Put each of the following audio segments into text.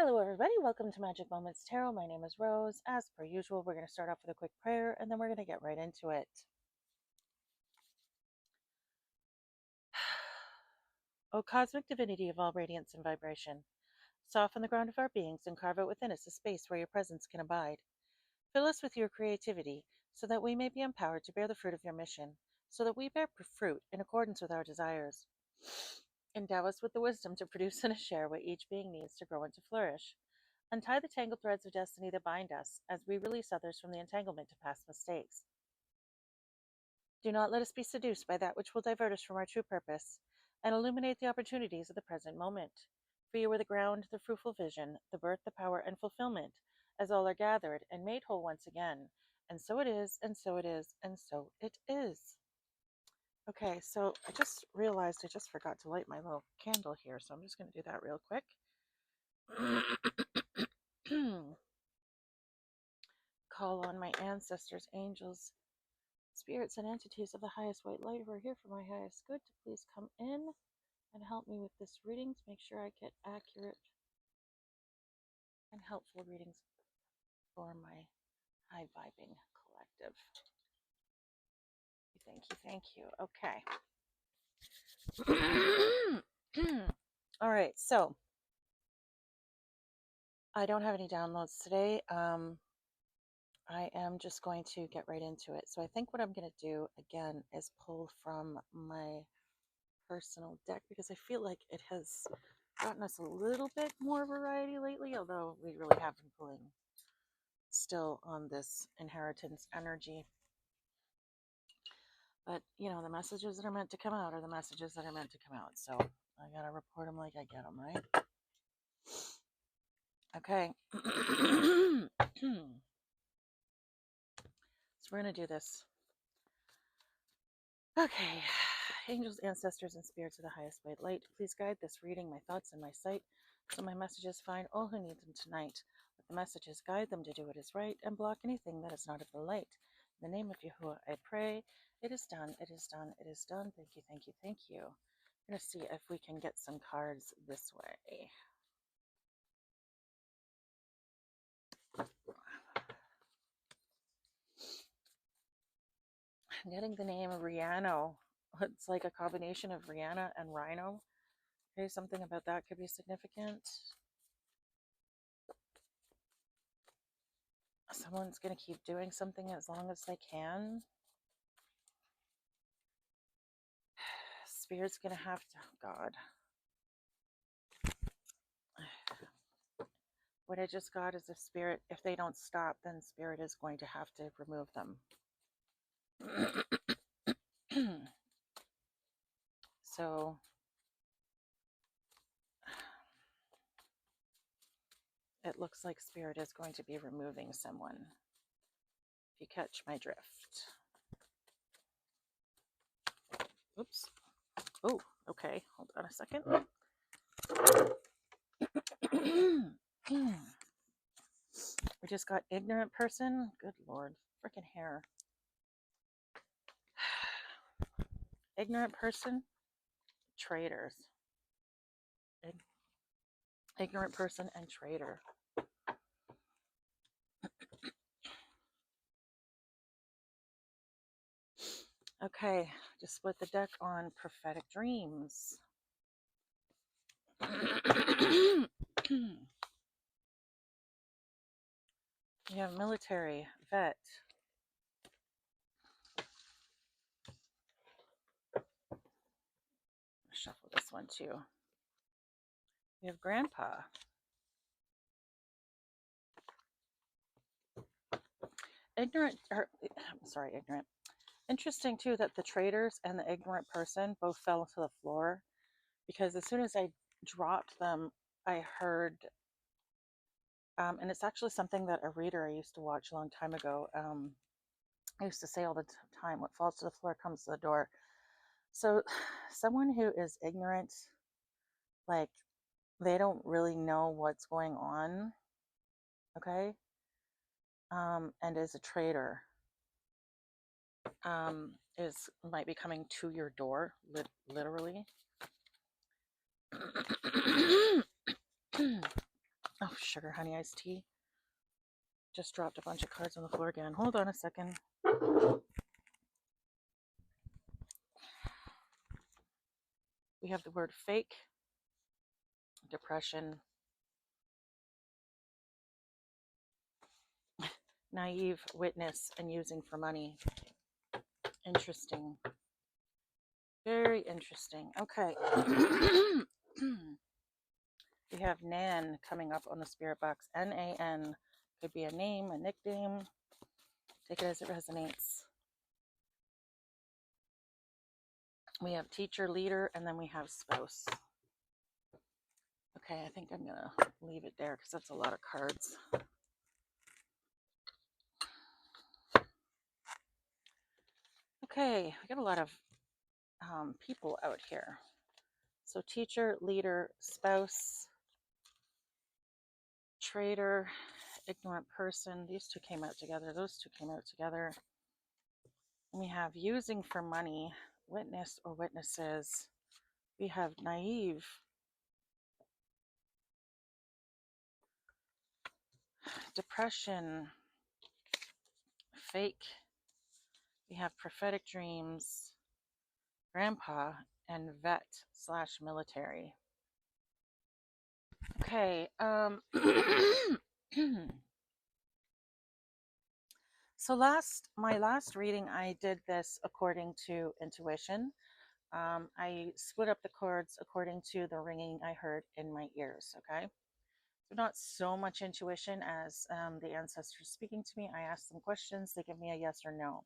Hello, everybody. Welcome to Magic Moments Tarot. My name is Rose. As per usual, we're going to start off with a quick prayer and then we're going to get right into it. O cosmic divinity of all radiance and vibration, soften the ground of our beings and carve out within us a space where your presence can abide. Fill us with your creativity so that we may be empowered to bear the fruit of your mission, so that we bear fruit in accordance with our desires. Endow us with the wisdom to produce and to share what each being needs to grow and to flourish. Untie the tangled threads of destiny that bind us as we release others from the entanglement of past mistakes. Do not let us be seduced by that which will divert us from our true purpose and illuminate the opportunities of the present moment. For you are the ground, the fruitful vision, the birth, the power, and fulfillment, as all are gathered and made whole once again. And so it is, and so it is, and so it is. Okay, so I just realized I just forgot to light my little candle here, so I'm just going to do that real quick. Call on my ancestors, angels, spirits, and entities of the highest white light who are here for my highest good to please come in and help me with this reading to make sure I get accurate and helpful readings for my high vibing collective. Thank you. Okay. All right, so I don't have any downloads today. I am just going to get right into it. So I think what I'm going to do again is pull from my personal deck because I feel like it has gotten us a little bit more variety lately, although we really have been pulling still on this inheritance energy. But, you know, the messages that are meant to come out are the messages that are meant to come out. So I got to report them like I get them, right? Okay. So we're going to do this. Okay. Angels, ancestors, and spirits of the highest white light, please guide this reading, my thoughts, and my sight, so my messages find all who need them tonight. Let the messages guide them to do what is right and block anything that is not of the light. In the name of Yahuwah, I pray. It is done. It is done. It is done. Thank you. Thank you. Thank you. I'm going to see if we can get some cards this way. I'm getting the name Rihanna. It's like a combination of Rihanna and Rhino. Okay, something about that could be significant. Someone's going to keep doing something as long as they can. Spirit's going to have to, oh God. What I just got is a spirit, if they don't stop, then spirit is going to have to remove them. So, it looks like spirit is going to be removing someone, if you catch my drift. Oops. Oh, okay. Hold on a second. We just got ignorant person. Good Lord. Freaking hair. Ignorant person. Traitors. Ignorant person and traitor. Okay, just split the deck on prophetic dreams. You have military, vet. Shuffle this one too. You have grandpa. Ignorant. Interesting too that the traitors and the ignorant person both fell to the floor, because as soon as I dropped them, I heard, and it's actually something that a reader I used to watch a long time ago, I used to say all the time, what falls to the floor comes to the door. So someone who is ignorant, like they don't really know what's going on, okay, and is a traitor, might be coming to your door, literally. Oh, sugar honey iced tea. Just dropped a bunch of cards on the floor again. Hold on a second. We have the word fake, depression, naive, witness, and using for money. Interesting. Very interesting. Okay. We have Nan coming up on the spirit box. Nan. Could be a name, a nickname. Take it as it resonates. We have teacher, leader, and then we have spouse. Okay, I think I'm going to leave it there because that's a lot of cards. Okay, I got a lot of people out here. So teacher, leader, spouse, traitor, ignorant person. These two came out together. Those two came out together. And we have using for money, witness or witnesses. We have naive, depression, fake. We have prophetic dreams, grandpa, and vet/military. Okay. So my last reading, I did this according to intuition. I split up the cards according to the ringing I heard in my ears. Okay. So not so much intuition as the ancestors speaking to me. I ask them questions. They give me a yes or no.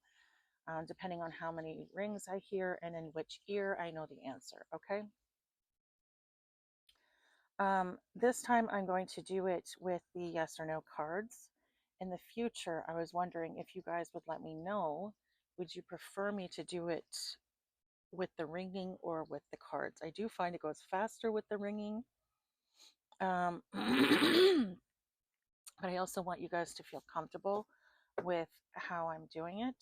Depending on how many rings I hear and in which ear, I know the answer. Okay. This time I'm going to do it with the yes or no cards. In the future, I was wondering if you guys would let me know, would you prefer me to do it with the ringing or with the cards? I do find it goes faster with the ringing. But I also want you guys to feel comfortable with how I'm doing it.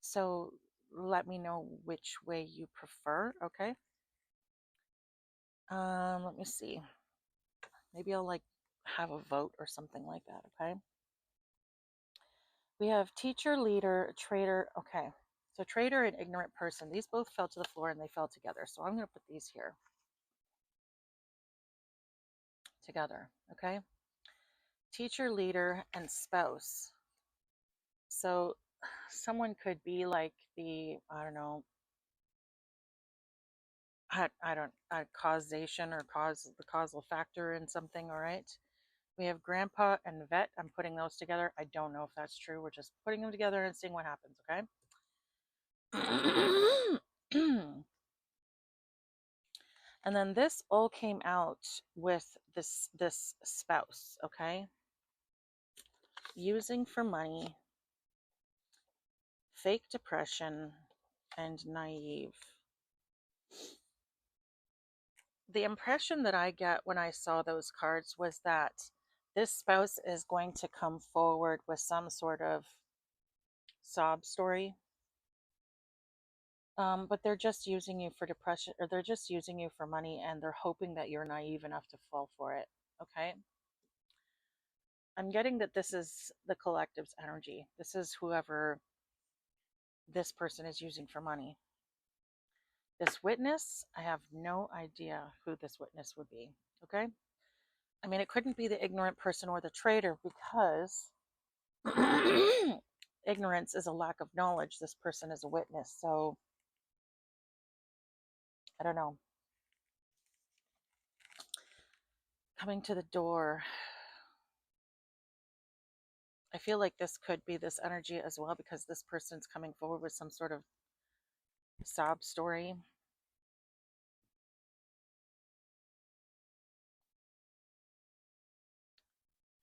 So let me know which way you prefer, okay? Let me see. Maybe I'll have a vote or something like that, okay? We have teacher, leader, traitor. Okay, so traitor and ignorant person. These both fell to the floor and they fell together. So I'm going to put these here together, okay? Teacher, leader, and spouse. So someone could be like the, I don't know, causation or the causal factor in something, all right? We have grandpa and vet. I'm putting those together. I don't know if that's true. We're just putting them together and seeing what happens, okay? And then this all came out with this spouse, okay? Using for money, fake depression, and naive. The impression that I get when I saw those cards was that this spouse is going to come forward with some sort of sob story. But they're just using you for depression, or they're just using you for money, and they're hoping that you're naive enough to fall for it, okay? I'm getting that this is the collective's energy. This is whoever this person is using for money. This witness, I have no idea who this witness would be, okay? I mean, it couldn't be the ignorant person or the traitor because ignorance is a lack of knowledge. This person is a witness, so I don't know. Coming to the door. I feel like this could be this energy as well because this person's coming forward with some sort of sob story.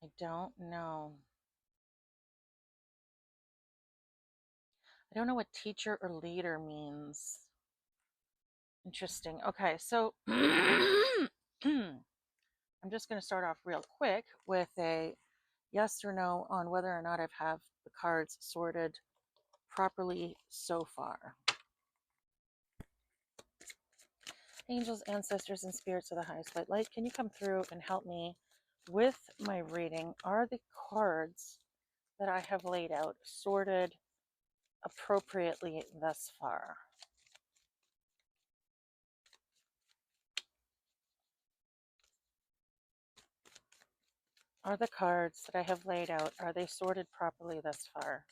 I don't know. I don't know what teacher or leader means. Interesting. Okay, so I'm just going to start off real quick with a yes or no on whether or not I've have the cards sorted properly so far. Angels, ancestors, and spirits of the highest light, can you come through and help me with my reading, are the cards that I have laid out sorted appropriately thus far? Are the cards that I have laid out, are they sorted properly thus far?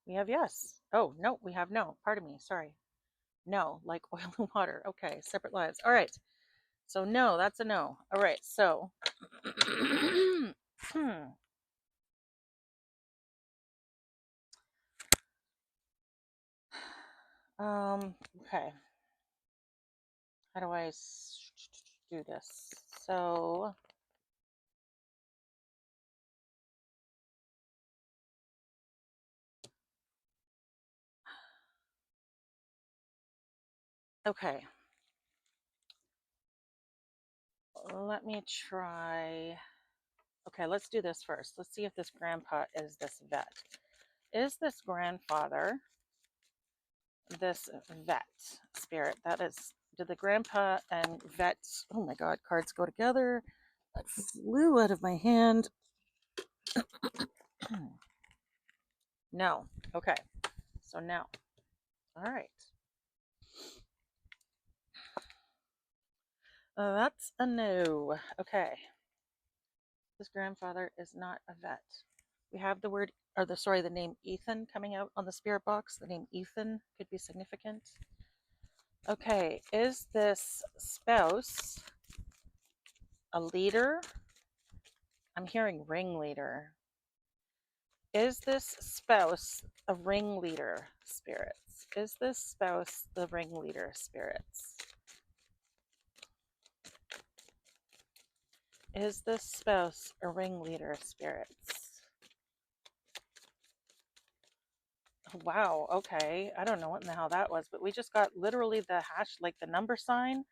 We have yes. Oh, no, we have no. Pardon me. Sorry. No, like oil and water. Okay, separate lives. All right. So no, that's a no. All right. So okay. How do I do this? So okay. Let me try. Okay, let's do this first. Let's see if this grandpa is this vet. Is this grandfather this vet spirit? That is, did the grandpa and vet, oh my god, cards go together. That flew out of my hand. No. Okay. So no. All right. That's a no. Okay. This grandfather is not a vet. We have the word, or the name Ethan coming out on the spirit box. The name Ethan could be significant. Okay. Is this spouse a leader? I'm hearing ringleader. Is this spouse a ringleader, spirits? Is this spouse the ringleader, spirits? Is this spouse a ringleader, spirits? Wow, okay. I don't know what in the hell that was, but we just got literally the hash, like the number sign,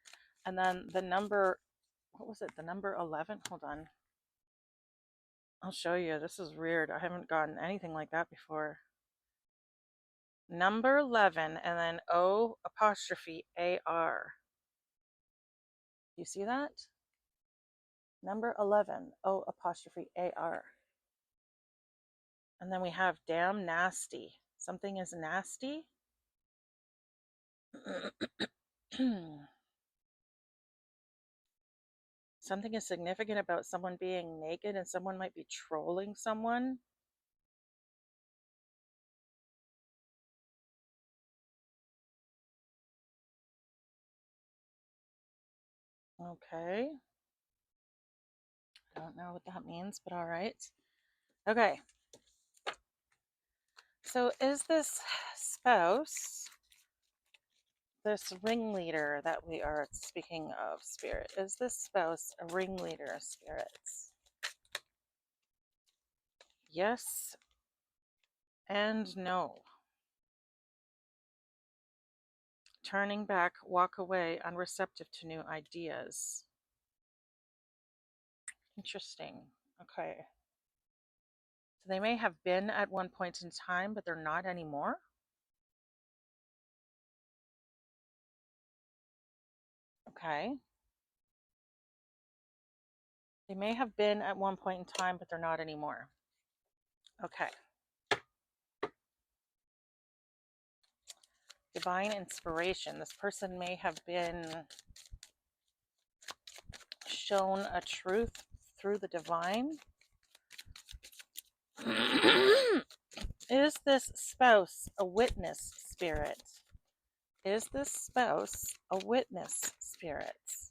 and then the number, what was it? The number 11? Hold on. I'll show you. This is weird. I haven't gotten anything like that before. Number 11 and then O apostrophe AR. You see that? Number 11, O apostrophe AR. And then we have damn nasty. Something is nasty. Something is significant about someone being naked and someone might be trolling someone. Okay. I don't know what that means, but all right. Okay. So is this spouse, this ringleader that we are speaking of, spirit, is this spouse a ringleader, spirits? Yes and no. Turning back, walk away, unreceptive to new ideas. Interesting. Okay. So they may have been at one point in time, but they're not anymore. Okay. They may have been at one point in time, but they're not anymore. Okay. Divine inspiration. This person may have been shown a truth through the divine. Is this spouse a witness, spirit? Is this spouse a witness, spirits?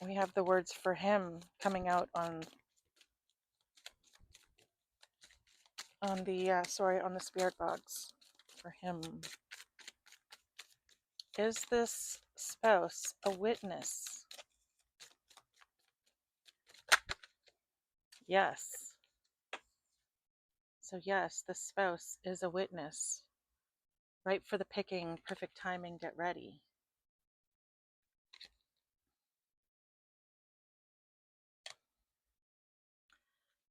We have the words for him coming out on the spirit box for him. Is this spouse a witness? Yes. So yes, the spouse is a witness. Ripe for the picking, perfect timing, get ready.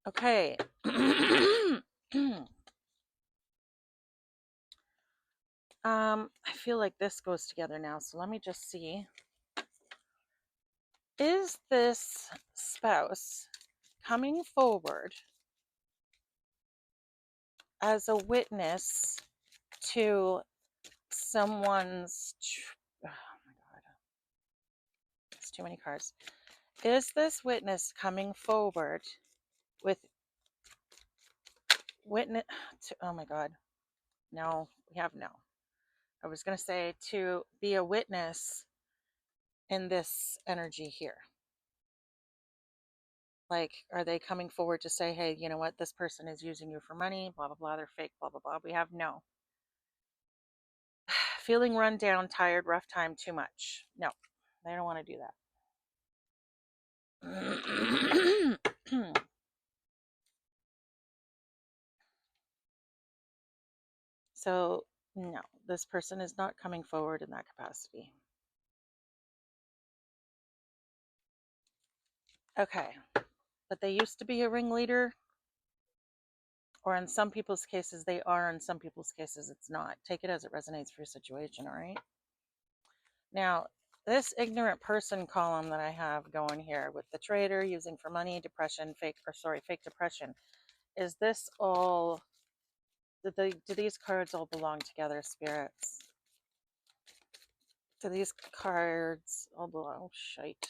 Okay. I feel like this goes together now, so let me just see. Is this spouse coming forward as a witness to someone's oh my god, it's too many cards. Is this witness coming forward with witness to, oh my god, no, we have no. I was going to say to be a witness in this energy here. Like, are they coming forward to say, hey, you know what, this person is using you for money, blah, blah, blah, they're fake, blah, blah, blah. We have no. Feeling run down, tired, rough time, too much. No, they don't want to do that. So, no, this person is not coming forward in that capacity. Okay, but they used to be a ringleader, or in some people's cases they are, in some people's cases it's not. Take it as it resonates for your situation, all right? Now, this ignorant person column that I have going here with the trader, using for money, depression, fake depression, is this all, do these cards all belong together, spirits? Do these cards all belong? Oh, shite.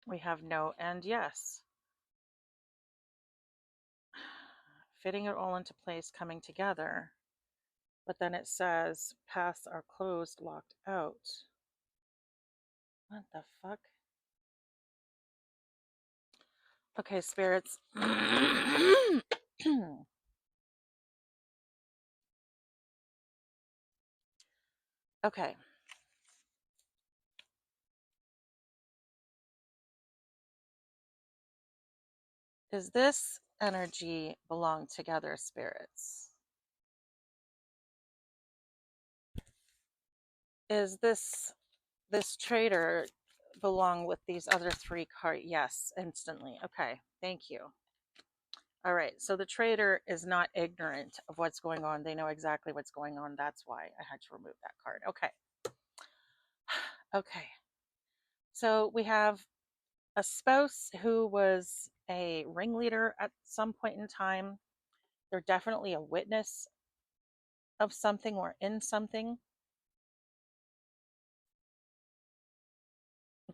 We have no and yes. Fitting it all into place, coming together. But then it says, paths are closed, locked out. What the fuck? Okay, spirits. Okay. Does this energy belong together, spirits? Is this trader belong with these other three cards? Yes, instantly. Okay, thank you. All right, so the trader is not ignorant of what's going on. They know exactly what's going on. That's why I had to remove that card. Okay. Okay. So we have a spouse who was a ringleader at some point in time. They're definitely a witness of something or in something,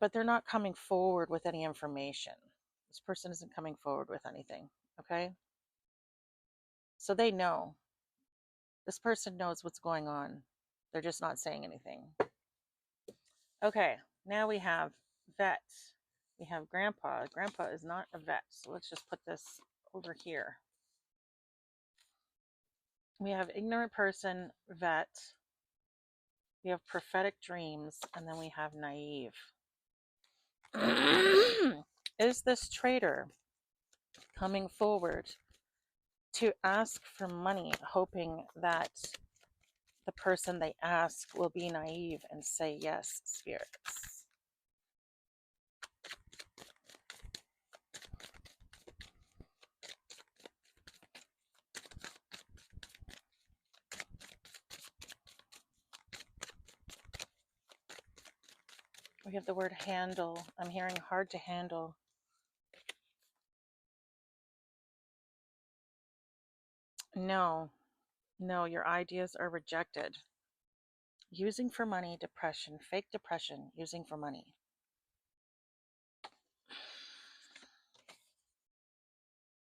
but they're not coming forward with any information. This person isn't coming forward with anything, okay? So they know. This person knows what's going on. They're just not saying anything. Okay, now we have vet. We have grandpa. Grandpa is not a vet, so let's just put this over here. We have ignorant person, vet. We have prophetic dreams, and then we have naive. Is this trader coming forward to ask for money, hoping that the person they ask will be naive and say yes, spirits? We have the word handle. I'm hearing hard to handle. No, your ideas are rejected. Using for money, depression, fake depression, using for money.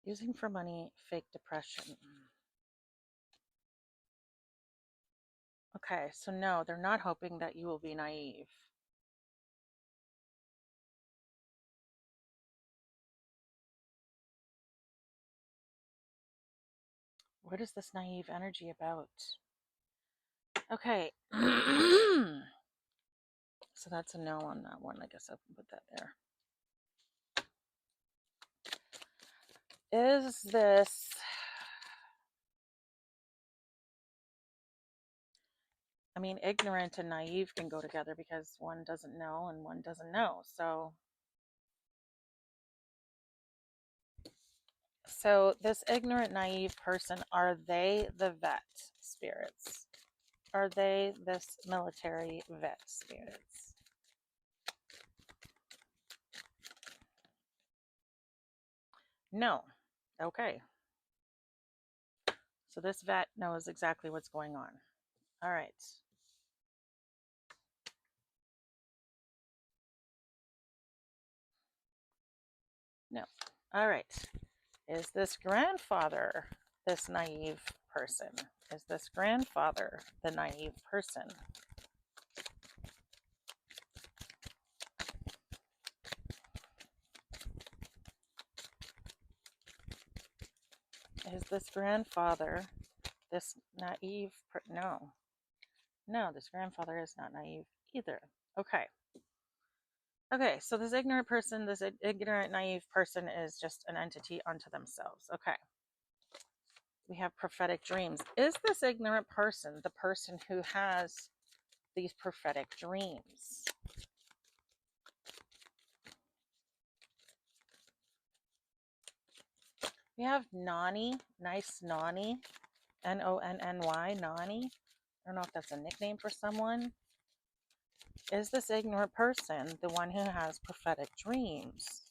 Using for money, fake depression. Okay, so no, they're not hoping that you will be naive. What is this naive energy about? Okay. So that's a no on that one. I guess I can put that there. Is this... I mean, ignorant and naive can go together because one doesn't know and one doesn't know. So So this ignorant, naive person, are they the vet spirits? Are they this military vet spirits? No. Okay. So this vet knows exactly what's going on. All right. No. All right. Is this grandfather this naive person? Is this grandfather the naive person? Is this grandfather this naive? No. No, this grandfather is not naive either. Okay. Okay, so this ignorant person, this ignorant, naive person is just an entity unto themselves. Okay. We have prophetic dreams. Is this ignorant person the person who has these prophetic dreams? We have Nani, nice Nani, Nonny, Nani. I don't know if that's a nickname for someone. Is this ignorant person the one who has prophetic dreams?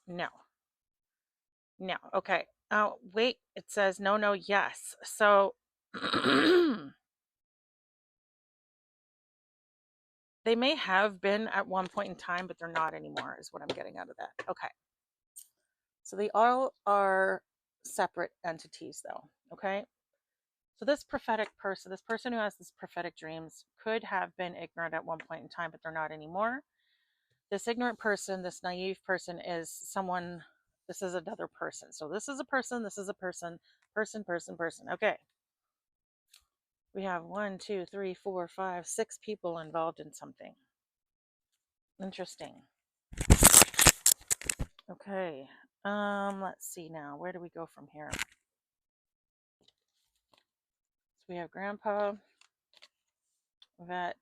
No. No. Okay. Oh, wait. It says no, no, yes. So they may have been at one point in time, but they're not anymore, is what I'm getting out of that. Okay. So they all are separate entities, though. Okay. So this prophetic person, this person who has this prophetic dreams, could have been ignorant at one point in time, but they're not anymore. This ignorant person, this naive person, is someone. This is another person. So this is a person. This is a person. Person. Person. Person. Okay. We have 1, 2, 3, 4, 5, 6 people involved in something. Interesting. Okay. Let's see now. Where do we go from here? So we have grandpa, vet,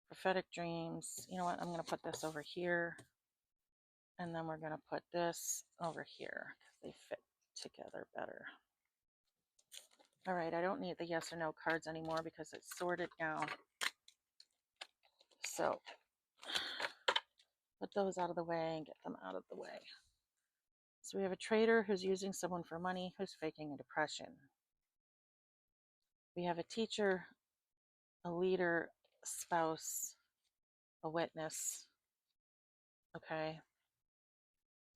prophetic dreams. You know what? I'm going to put this over here. And then we're going to put this over here because they fit together better. All right. I don't need the yes or no cards anymore because it's sorted now. So put those out of the way and get them out of the way. So we have a trader who's using someone for money who's faking a depression. We have a teacher, a leader, a spouse, a witness. Okay.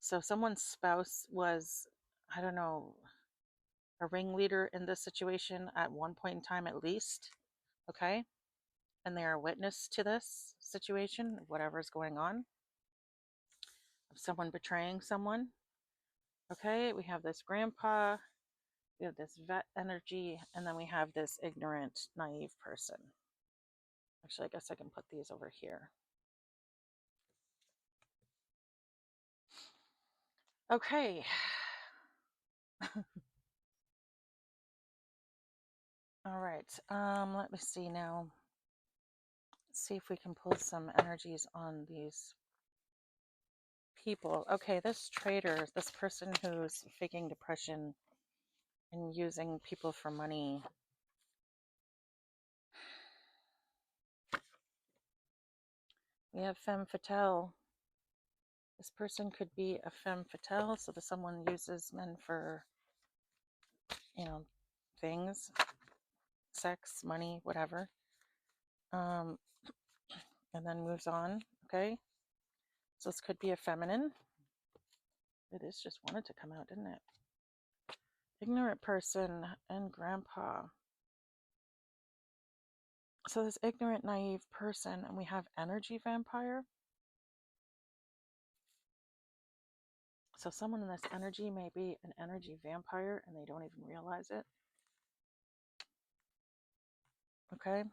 So someone's spouse was, I don't know, a ringleader in this situation at one point in time at least. Okay. And they are a witness to this situation, whatever is going on, of someone betraying someone. Okay. We have this grandpa, we have this vet energy, and then we have this ignorant, naive person. Actually, I guess I can put these over here. Okay. All right. Let me see now. Let's see if we can pull some energies on these people. Okay, this trader, this person who's faking depression and using people for money. We have femme fatale. This person could be a femme fatale, so that someone uses men for, things, sex, money, whatever. And then moves on. Okay, so this could be a feminine. This just wanted to come out, didn't it? Ignorant person and grandpa. So this ignorant, naive person, and we have energy vampire. So someone in this energy may be an energy vampire and they don't even realize it. Okay.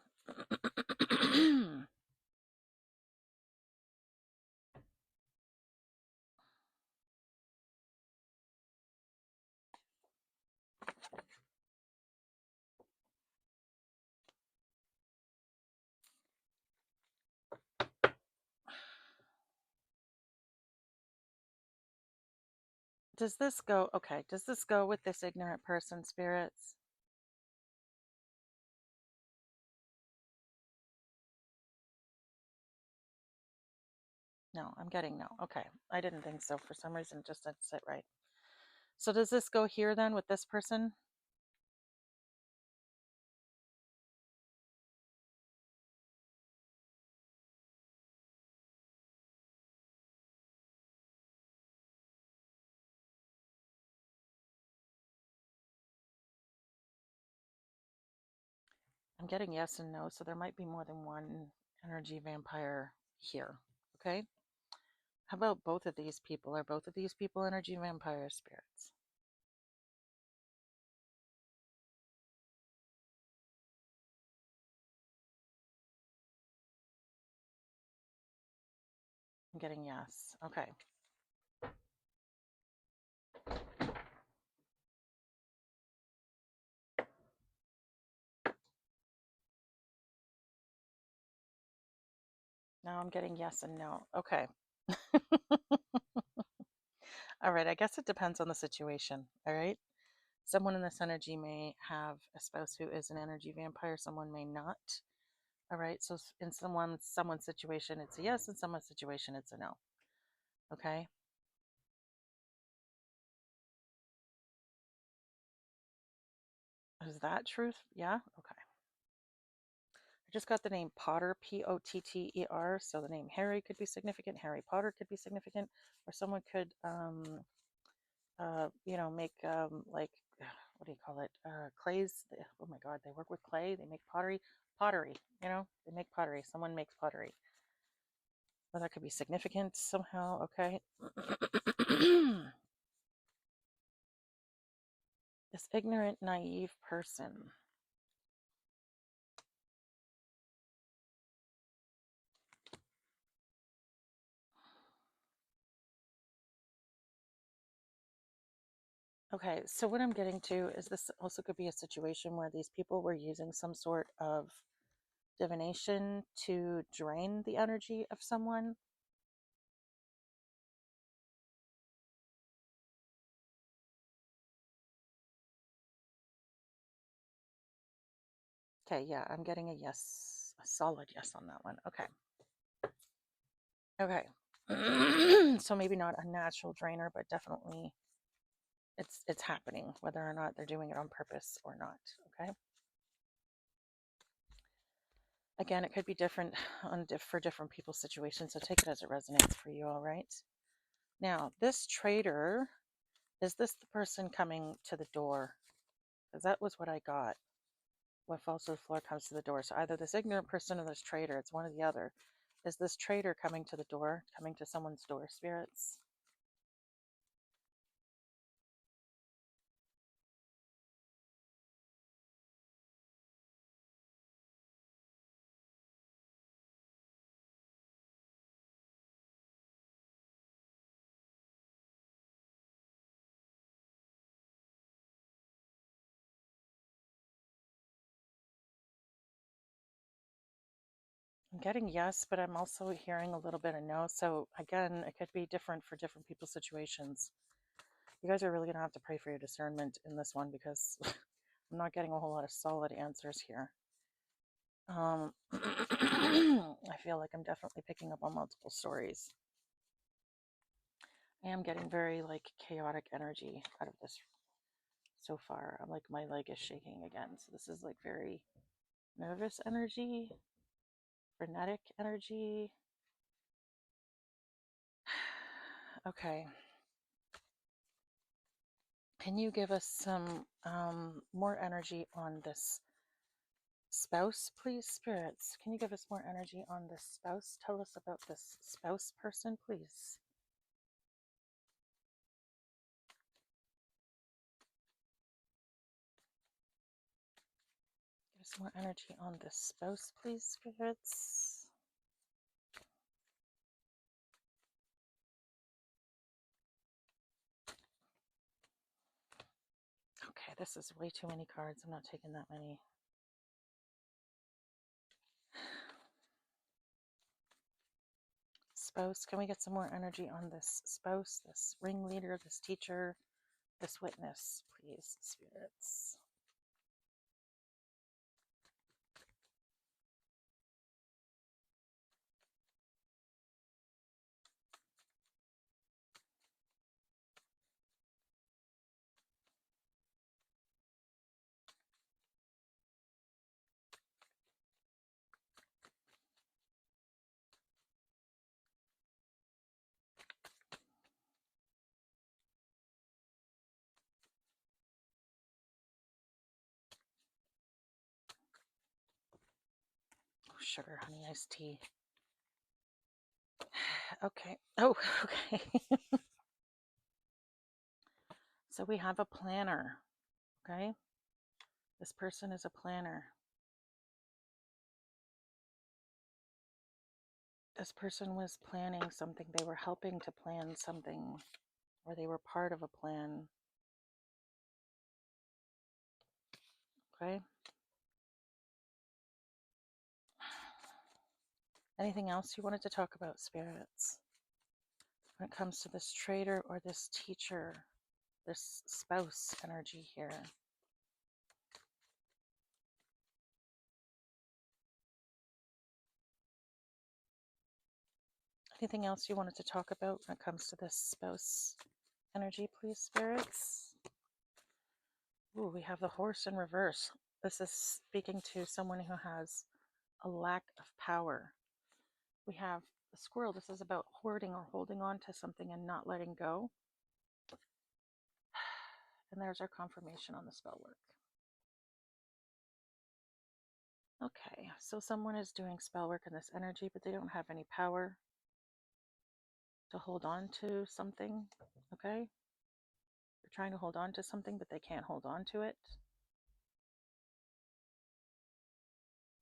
does this go, okay, does this go with this ignorant person, spirits? No, I'm getting no. Okay, I didn't think so. For some reason, it just didn't sit right. So does this go here then with this person? I'm getting yes and no, so there might be more than one energy vampire here. Okay? How about both of these people? Are both of these people energy vampire spirits? I'm getting yes. Okay. Now I'm getting yes and no. Okay. All right. I guess it depends on the situation. All right. Someone in this energy may have a spouse who is an energy vampire. Someone may not. All right. So in someone's situation, it's a yes. In someone's situation, it's a no. Okay. Is that truth? Yeah. Okay. I just got the name Potter, Potter. So the name Harry could be significant. Harry Potter could be significant, or someone could, make like what do you call it? Clays. Oh my God, they work with clay. They make pottery. Pottery. They make pottery. Someone makes pottery. Well, that could be significant somehow. Okay. This ignorant, naive person. Okay, so what I'm getting to is this also could be a situation where these people were using some sort of divination to drain the energy of someone. Okay, yeah, I'm getting a yes, a solid yes on that one. Okay. Okay. So maybe not a natural drainer, but definitely it's happening, whether or not they're doing it on purpose or not. Okay. Again, it could be different for different people's situations, so take it as it resonates for you. All right. Now, this traitor, is this the person coming to the door? Because that was what I got. What falls to the floor comes to the door. So either this ignorant person or this traitor. It's one or the other. Is this traitor coming to the door, coming to someone's door, spirits? I'm getting yes, but I'm also hearing a little bit of no. So again, it could be different for different people's situations. You guys are really going to have to pray for your discernment in this one because I'm not getting a whole lot of solid answers here. I feel like I'm definitely picking up on multiple stories. I am getting very like chaotic energy out of this so far. I'm like my leg is shaking again. So this is like very nervous energy, frenetic energy. Okay. Can you give us some more energy on this spouse, please, spirits? Can you give us more energy on this spouse? Tell us about this spouse person, please. Give us more energy on this spouse, please, spirits. Okay, this is way too many cards. I'm not taking that many. spouse. Can we get some more energy on this spouse, this ringleader, this teacher, this witness, please, spirits? Sugar, honey, iced tea. Okay. Oh, okay. So we have a planner. Okay. This person is a planner. This person was planning something. They were helping to plan something, or they were part of a plan. Okay. Anything else you wanted to talk about, spirits? When it comes to this trader or this teacher, this spouse energy here. Anything else you wanted to talk about when it comes to this spouse energy, please, spirits? Ooh, we have the horse in reverse. This is speaking to someone who has a lack of power. We have the squirrel. This is about hoarding or holding on to something and not letting go. And there's our confirmation on the spell work. Okay, so someone is doing spell work in this energy, but they don't have any power to hold on to something. Okay? They're trying to hold on to something, but they can't hold on to it.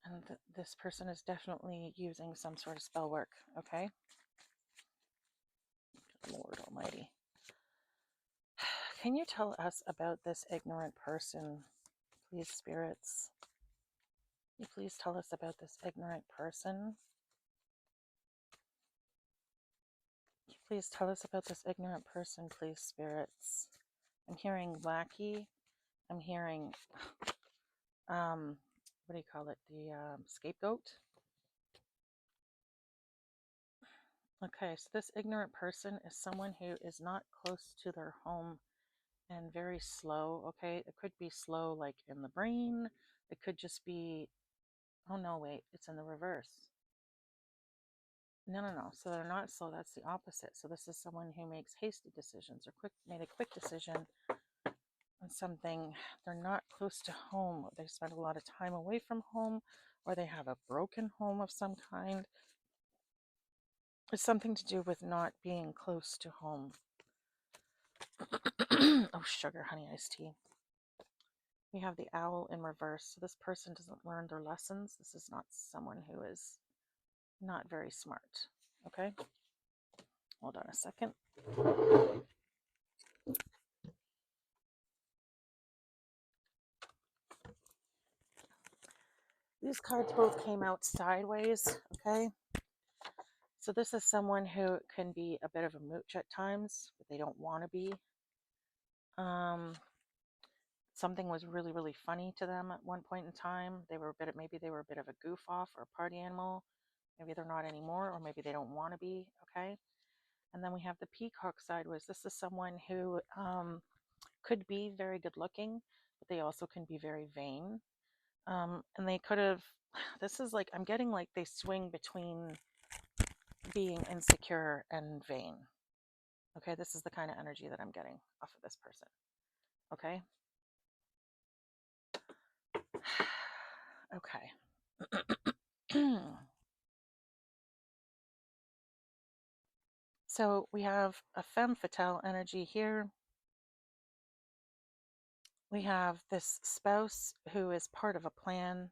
And this person is definitely using some sort of spell work. Okay? Lord Almighty. Can you tell us about this ignorant person, please, spirits? Can you please tell us about this ignorant person? Can you please tell us about this ignorant person, please, spirits? I'm hearing lackey. I'm hearing, what do you call it? The scapegoat. Okay, so this ignorant person is someone who is not close to their home and very slow. Okay, it could be slow like in the brain. It could just be, oh no, wait, it's in the reverse. No. So they're not slow. That's the opposite. So this is someone who makes hasty decisions or made a quick decision on something. They're not close to home. They spend a lot of time away from home, or they have a broken home of some kind. It's something to do with not being close to home. Oh, sugar, honey, iced tea. We have the owl in reverse. So this person doesn't learn their lessons. This is not someone who is not very smart. Okay? Hold on a second. These cards both came out sideways. Okay? So this is someone who can be a bit of a mooch at times, but they don't want to be. Something was really, really funny to them at one point in time. Maybe they were a bit of a goof off or a party animal. Maybe they're not anymore, or maybe they don't want to be. Okay. And then we have the peacock sideways. This is someone who could be very good looking, but they also can be very vain. And they could have, this is like, I'm getting like they swing between being insecure and vain. Okay, this is the kind of energy that I'm getting off of this person. Okay. Okay. So we have a femme fatale energy here. We have this spouse who is part of a plan.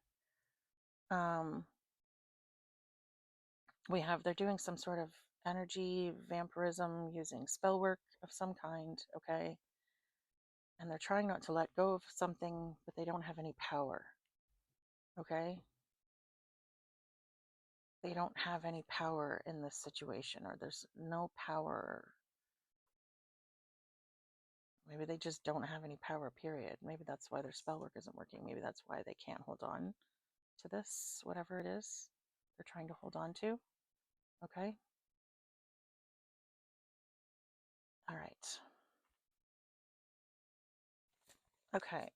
They're doing some sort of energy vampirism using spell work of some kind. Okay. And they're trying not to let go of something, but they don't have any power. Okay. they don't have any power in this situation, or there's no power. Maybe they just don't have any power, period. Maybe that's why their spell work isn't working. Maybe that's why they can't hold on to this, whatever it is they're trying to hold on to. Okay? All right. Okay.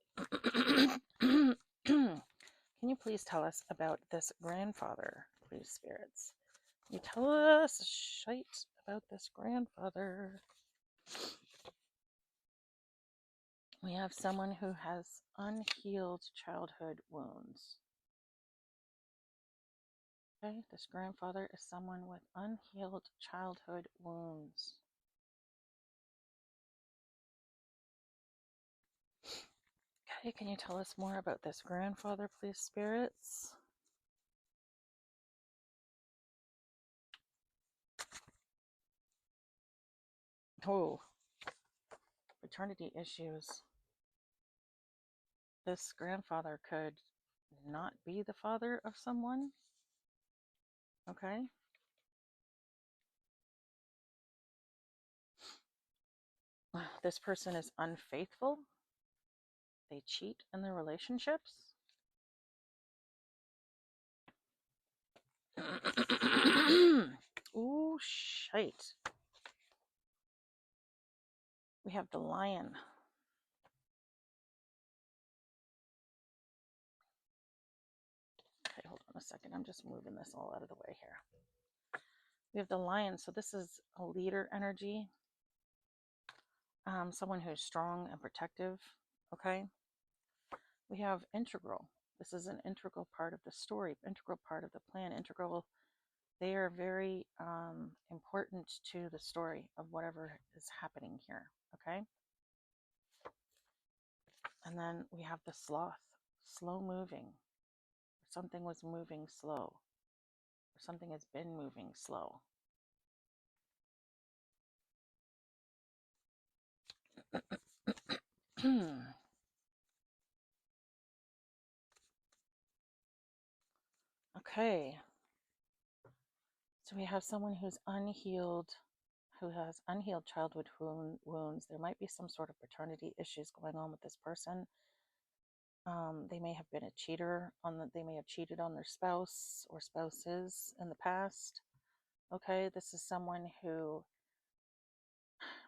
Can you please tell us about this grandfather, please, spirits? Can you tell us shite about this grandfather? We have someone who has unhealed childhood wounds. Okay, this grandfather is someone with unhealed childhood wounds. Okay, can you tell us more about this grandfather, please, spirits? Oh, paternity issues. This grandfather could not be the father of someone. Okay. This person is unfaithful. They cheat in their relationships. Ooh, shite. We have the lion. Okay, hold on a second. I'm just moving this all out of the way here. We have the lion. So this is a leader energy. Someone who's strong and protective. Okay. We have integral. This is an integral part of the story, integral part of the plan. Integral, they are very important to the story of whatever is happening here. Okay. And then we have the sloth, slow moving. Something was moving slow, or something has been moving slow. Okay. So we have someone who's unhealed, who has unhealed childhood wounds. There might be some sort of paternity issues going on with this person. They may have been a cheater they may have cheated on their spouse or spouses in the past. Okay, this is someone who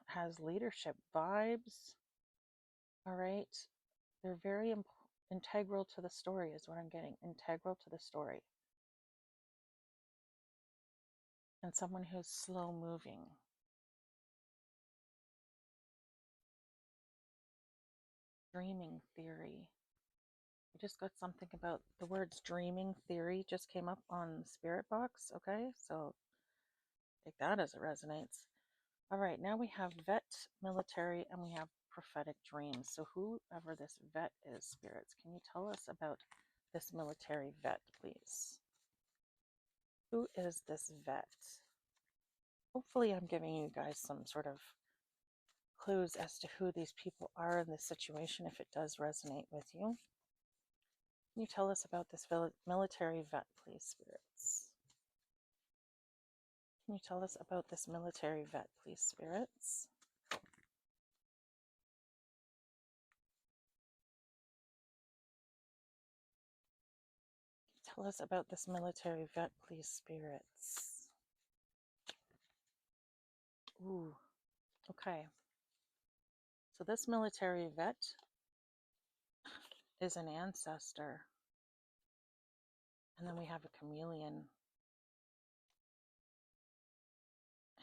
has leadership vibes. All right, they're very integral to the story is what I'm getting. Integral to the story. And someone who's slow moving. Dreaming theory. I just got something about the words dreaming theory just came up on Spirit Box. Okay, so take that as it resonates. All right, now we have vet, military, and we have prophetic dreams. So whoever this vet is, spirits, can you tell us about this military vet, please? Who is this vet? Hopefully I'm giving you guys some sort of clues as to who these people are in this situation if it does resonate with you. Can you tell us about this military vet, please, spirits? Can you tell us about this military vet, please, spirits? Tell us about this military vet, please, spirits. Ooh, okay. So this military vet is an ancestor. And then we have a chameleon.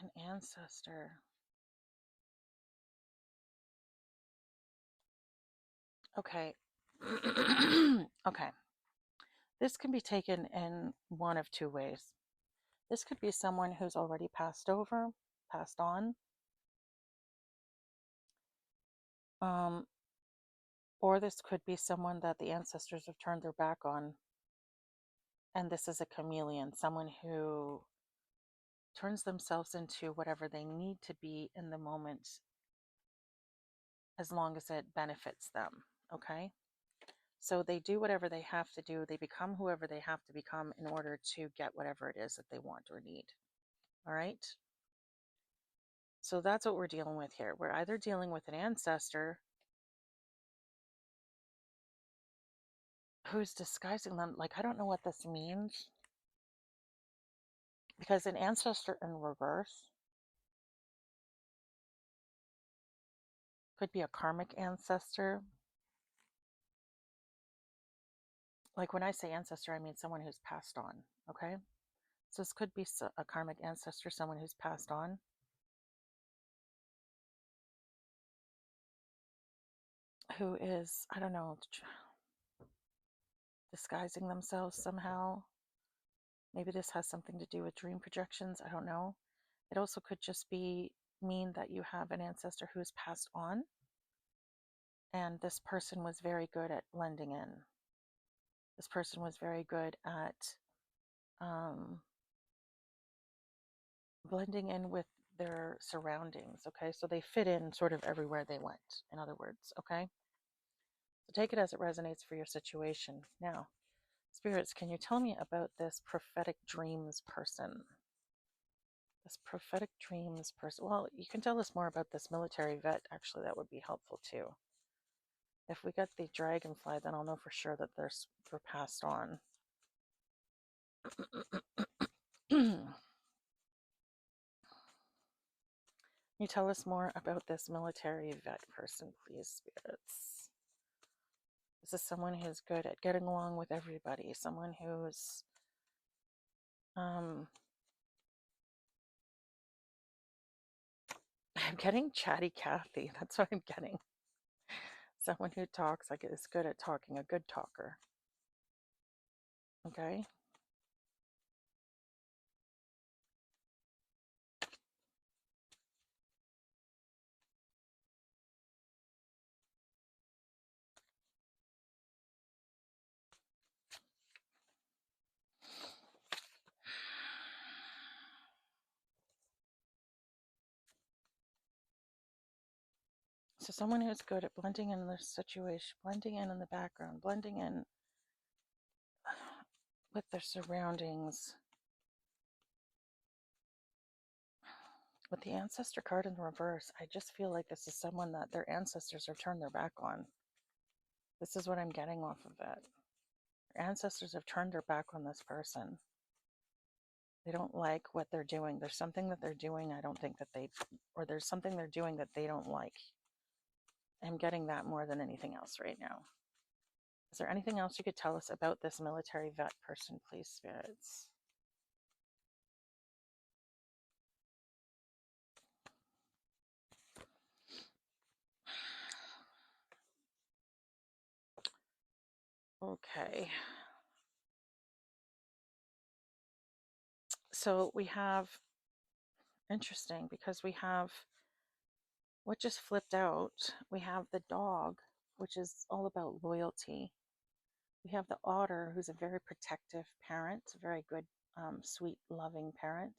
An ancestor. Okay. Okay. This can be taken in one of two ways. This could be someone who's already passed on. Or this could be someone that the ancestors have turned their back on. And this is a chameleon, someone who turns themselves into whatever they need to be in the moment as long as it benefits them. Okay? So they do whatever they have to do. They become whoever they have to become in order to get whatever it is that they want or need. All right? So that's what we're dealing with here. We're either dealing with an ancestor who's disguising them. Like, I don't know what this means. Because an ancestor in reverse could be a karmic ancestor. Like when I say ancestor, I mean someone who's passed on. Okay? So this could be a karmic ancestor, someone who's passed on. Who is, I don't know, disguising themselves somehow. Maybe this has something to do with dream projections. I don't know. It also could just mean that you have an ancestor who has passed on, and this person was very good at blending in. This person was very good at blending in with their surroundings. Okay, so they fit in sort of everywhere they went. In other words, okay. So take it as it resonates for your situation. Now, spirits, can you tell me about this prophetic dreams person? This prophetic dreams person. Well, you can tell us more about this military vet. Actually, that would be helpful too. If we get the dragonfly, then I'll know for sure that they're passed on. Can you tell us more about this military vet person, please, spirits? This is someone who's good at getting along with everybody. Someone who's I'm getting chatty Cathy. That's what I'm getting. Someone who talks, like, is good at talking, a good talker. Okay. So someone who's good at blending in the situation, blending in the background, blending in with their surroundings. With the ancestor card in the reverse, I just feel like this is someone that their ancestors have turned their back on. This is what I'm getting off of it. Their ancestors have turned their back on this person. They don't like what they're doing. There's something that they're doing I don't think that or there's something they're doing that they don't like. I'm getting that more than anything else right now. Is there anything else you could tell us about this military vet person, please, spirits? Okay. So we have, interesting, because we have what just flipped out. We have the dog, which is all about loyalty. We have the otter, who's a very protective parent, a very good, sweet, loving parent.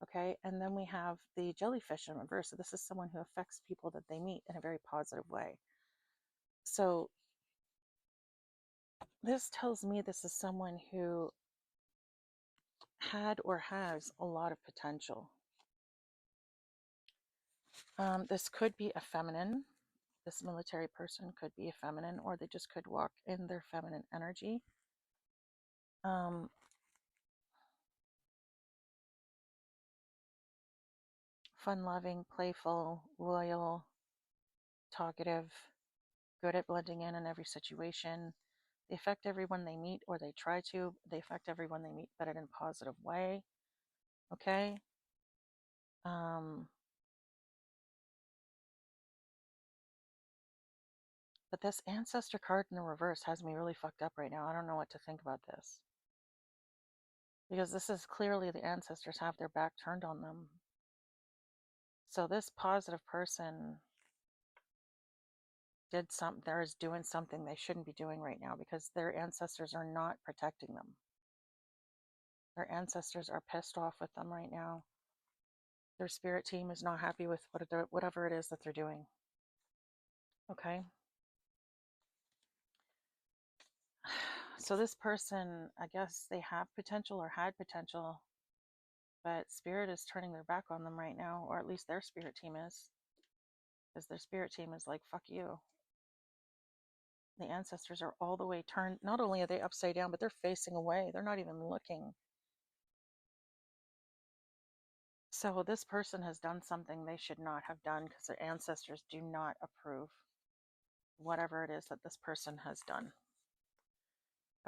Okay, and then we have the jellyfish in reverse. So this is someone who affects people that they meet in a very positive way. So this tells me this is someone who had or has a lot of potential. This could be a feminine. This military person could be a feminine, or they just could walk in their feminine energy. Fun-loving, playful, loyal, talkative, good at blending in every situation. They affect everyone they meet, or they try to. They affect everyone they meet, but in a positive way. Okay? But this ancestor card in the reverse has me really fucked up right now. I don't know what to think about this. Because this is clearly the ancestors have their back turned on them. So this positive person is doing something they shouldn't be doing right now because their ancestors are not protecting them. Their ancestors are pissed off with them right now. Their spirit team is not happy with whatever it is that they're doing. Okay? So this person, I guess they have potential or had potential, but spirit is turning their back on them right now, or at least their spirit team is, because their spirit team is like, fuck you. The ancestors are all the way turned. Not only are they upside down, but they're facing away. They're not even looking. So this person has done something they should not have done because their ancestors do not approve whatever it is that this person has done.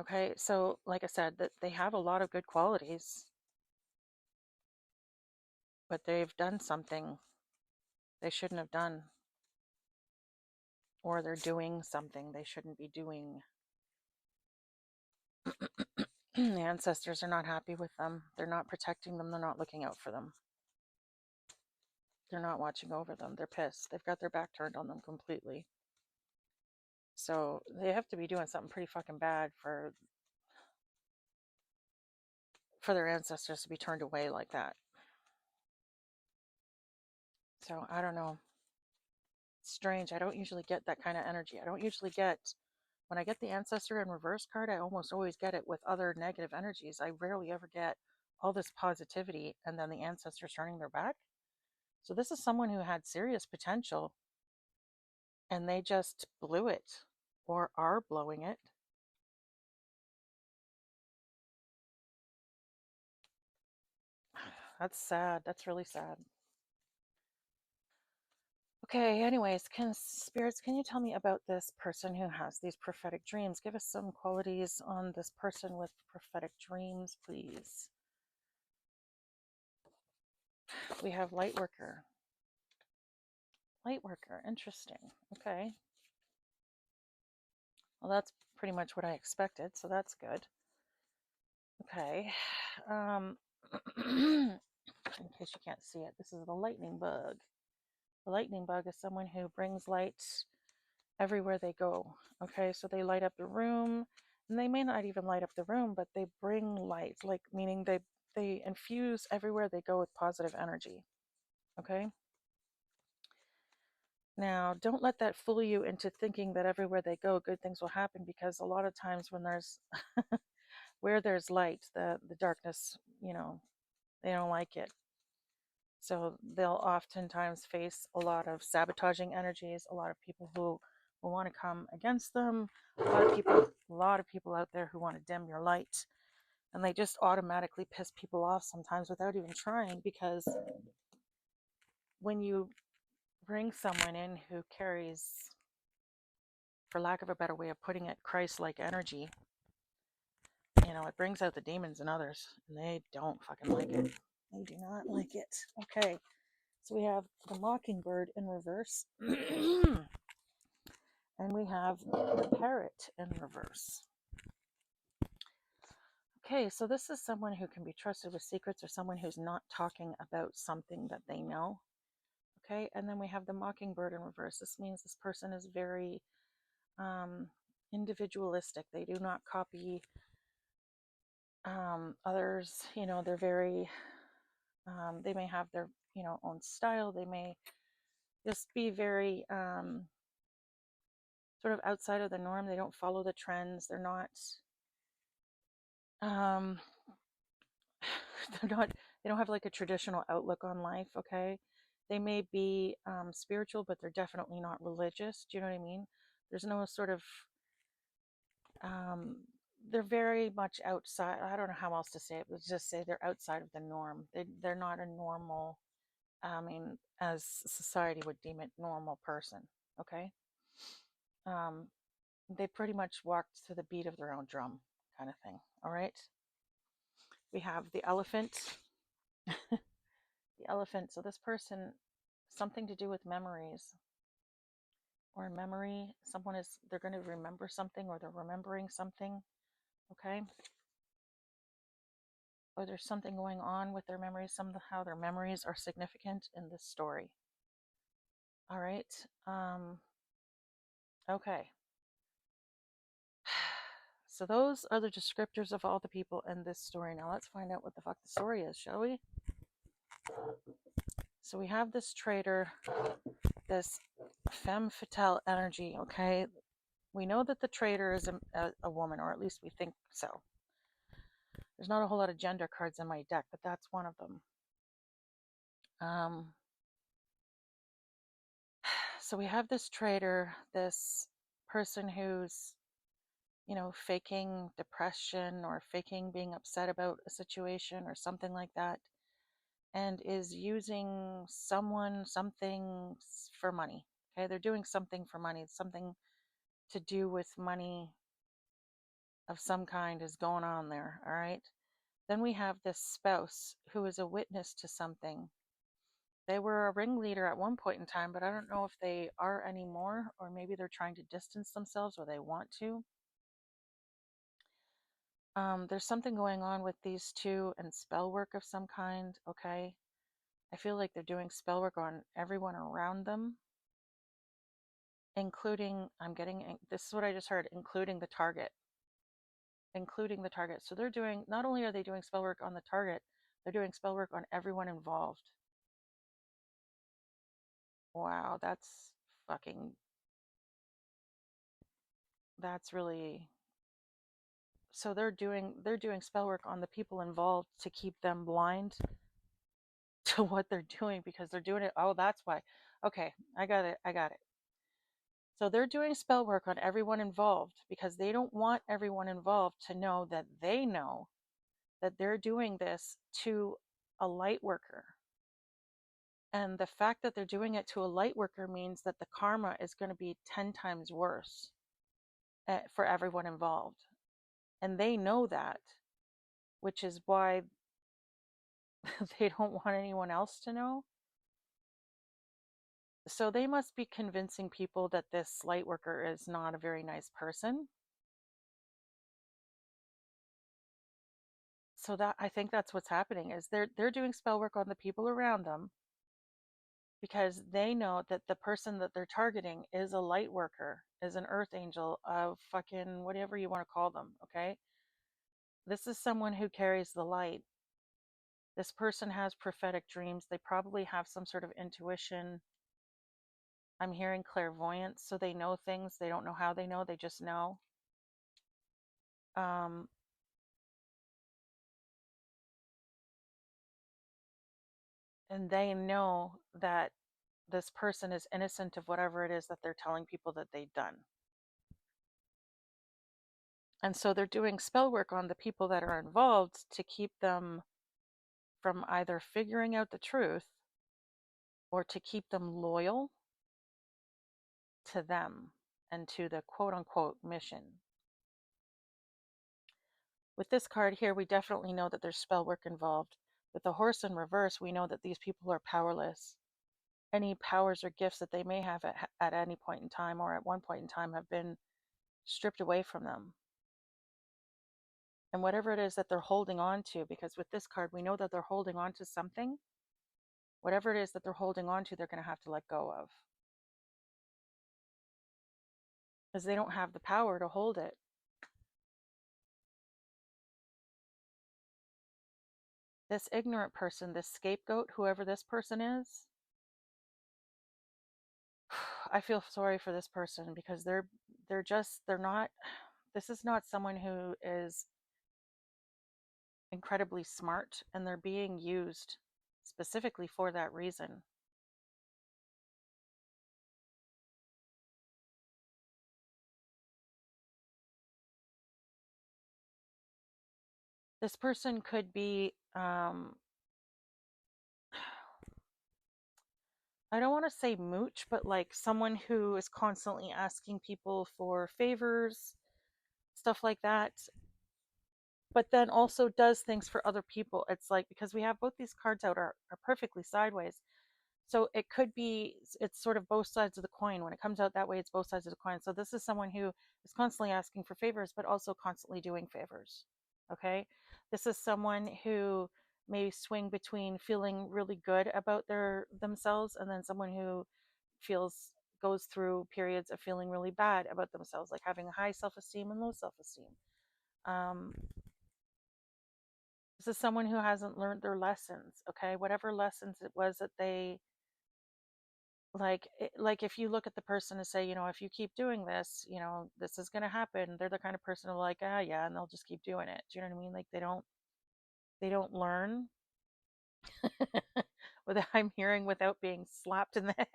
Okay, so like I said, that they have a lot of good qualities, but they've done something they shouldn't have done, or they're doing something they shouldn't be doing. The ancestors are not happy with them. They're not protecting them. They're not looking out for them. They're not watching over them. They're pissed. They've got their back turned on them completely. So they have to be doing something pretty fucking bad for their ancestors to be turned away like that. So I don't know. It's strange. I don't usually get that kind of energy. I don't usually get, when I get the ancestor in reverse card, I almost always get it with other negative energies. I rarely ever get all this positivity and then the ancestors turning their back. So this is someone who had serious potential and they just blew it or are blowing it. That's sad. That's really sad. Okay, anyways, spirits, can you tell me about this person who has these prophetic dreams? Give us some qualities on this person with prophetic dreams, please. We have light worker. Light worker, interesting. Okay. Well, that's pretty much what I expected, so that's good. Okay. In case you can't see it, this is the lightning bug. The lightning bug is someone who brings light everywhere they go. Okay, so they light up the room, and they may not even light up the room, but they bring light, like meaning they infuse everywhere they go with positive energy. Okay. Now, don't let that fool you into thinking that everywhere they go, good things will happen, because a lot of times when there's where there's light, the darkness, they don't like it. So they'll oftentimes face a lot of sabotaging energies, a lot of people who will want to come against them, a lot of people out there who want to dim your light. And they just automatically piss people off sometimes without even trying, because when you bring someone in who carries, for lack of a better way of putting it, Christ-like energy, it brings out the demons in others, and they don't fucking like it. They do not like it. Okay, so we have the mockingbird in reverse, and we have the parrot in reverse. Okay, so this is someone who can be trusted with secrets, or someone who's not talking about something that they know. Okay, and then we have the mockingbird in reverse. This means this person is very individualistic. They do not copy others. They're very, they may have their, own style. They may just be very sort of outside of the norm. They don't follow the trends. They're not, they don't have like a traditional outlook on life. Okay. They may be spiritual, but they're definitely not religious. Do you know what I mean? There's no sort of, they're very much outside. I don't know how else to say it, but just say they're outside of the norm. They're not a normal, as society would deem it, normal person. Okay. They pretty much walked to the beat of their own drum, kind of thing. All right. We have the elephant. The elephant. So this person, something to do with memories or memory. They're going to remember something, or they're remembering something. Okay. Or there's something going on with their memories. Somehow their memories are significant in this story. All right. Okay. So those are the descriptors of all the people in this story. Now let's find out what the fuck the story is, shall we? So we have this traitor, this femme fatale energy, okay? We know that the traitor is a woman, or at least we think so. There's not a whole lot of gender cards in my deck, but that's one of them. So we have this traitor, this person who's, faking depression or faking being upset about a situation or something like that, and is using someone, something for money. Okay, they're doing something for money, something to do with money of some kind is going on there. All right. Then we have this spouse who is a witness to something. They were a ringleader at one point in time, but I don't know if they are anymore, or maybe they're trying to distance themselves or they want to. There's something going on with these two and spell work of some kind, okay? I feel like they're doing spell work on everyone around them, including, this is what I just heard, including the target. Including the target. So they're doing, not only are they doing spell work on the target, they're doing spell work on everyone involved. Wow, that's really, so they're doing spell work on the people involved to keep them blind to what they're doing, because they're doing it. Oh, that's why. Okay, I got it. So they're doing spell work on everyone involved because they don't want everyone involved to know that they're doing this to a light worker. And the fact that they're doing it to a light worker means that the karma is going to be 10 times worse for everyone involved. And they know that, which is why they don't want anyone else to know. So they must be convincing people that this light worker is not a very nice person. So that, I think that's what's happening, is they're doing spell work on the people around them because they know that the person that they're targeting is a light worker, is an earth angel, of fucking whatever you want to call them, okay? This is someone who carries the light. This person has prophetic dreams. They probably have some sort of intuition. I'm hearing clairvoyance, so they know things. They don't know how they know, they just know. Um, and they know that this person is innocent of whatever it is that they're telling people that they've done. And so they're doing spell work on the people that are involved to keep them from either figuring out the truth or to keep them loyal to them and to the quote unquote mission. With this card here, we definitely know that there's spell work involved. With the horse in reverse, we know that these people are powerless. Any powers or gifts that they may have at any point in time or at one point in time have been stripped away from them. And whatever it is that they're holding on to, because with this card, we know that they're holding on to something. Whatever it is that they're holding on to, they're going to have to let go of. Because they don't have the power to hold it. This ignorant person, this scapegoat, whoever this person is, I feel sorry for this person because they're not, this is not someone who is incredibly smart, and they're being used specifically for that reason. This person could be, I don't want to say mooch, but like someone who is constantly asking people for favors, stuff like that, but then also does things for other people. It's like, because we have both these cards out are perfectly sideways. So it could be, it's sort of both sides of the coin. When it comes out that way, it's both sides of the coin. So this is someone who is constantly asking for favors, but also constantly doing favors. Okay. This is someone who may swing between feeling really good about themselves, and then someone who goes through periods of feeling really bad about themselves, like having high self-esteem and low self-esteem. Um, this is someone who hasn't learned their lessons. Okay. Whatever lessons it was that they Like if you look at the person and say, if you keep doing this, this is going to happen. They're the kind of person who like, ah, yeah, and they'll just keep doing it. Do you know what I mean? Like they don't learn. What I'm hearing without being slapped in the head.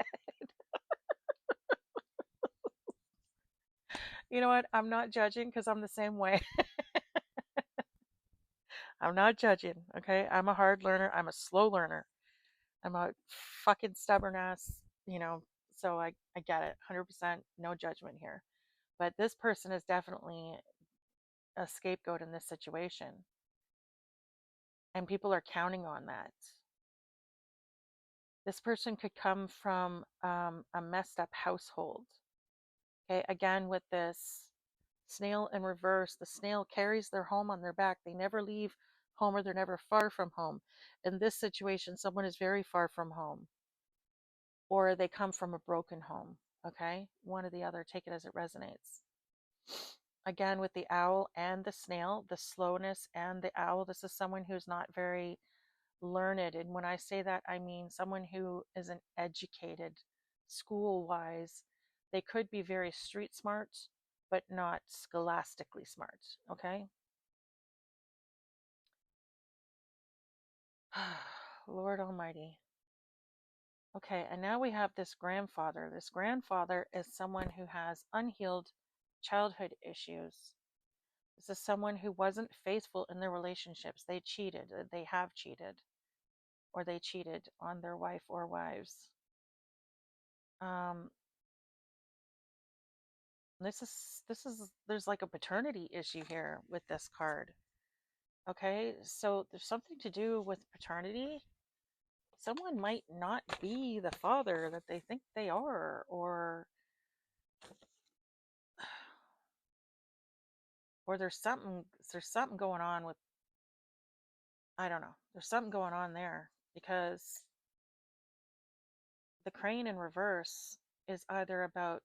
You know what? I'm not judging because I'm the same way. I'm not judging. Okay, I'm a hard learner. I'm a slow learner. I'm a fucking stubborn ass. So I get it. 100% no judgment here. But this person is definitely a scapegoat in this situation, and people are counting on that. This person could come from a messed up household. Okay, again, with this snail in reverse, the snail carries their home on their back. They never leave home, or they're never far from home. In this situation, someone is very far from home, or they come from a broken home. Okay, one or the other, take it as it resonates. Again, with the owl and the snail, the slowness and the owl, this is someone who's not very learned. And when I say that, I mean someone who isn't educated school wise. They could be very street smart, but not scholastically smart. Okay. Lord Almighty. Okay. And now we have this grandfather. This grandfather is someone who has unhealed childhood issues. This is someone who wasn't faithful in their relationships. They cheated. They have cheated, or they cheated on their wife or wives. Um, this is there's like a paternity issue here with this card. Okay, so there's something to do with paternity. Someone might not be the father that they think they are, or there's something going on with, I don't know. There's something going on there, because the crane in reverse is either about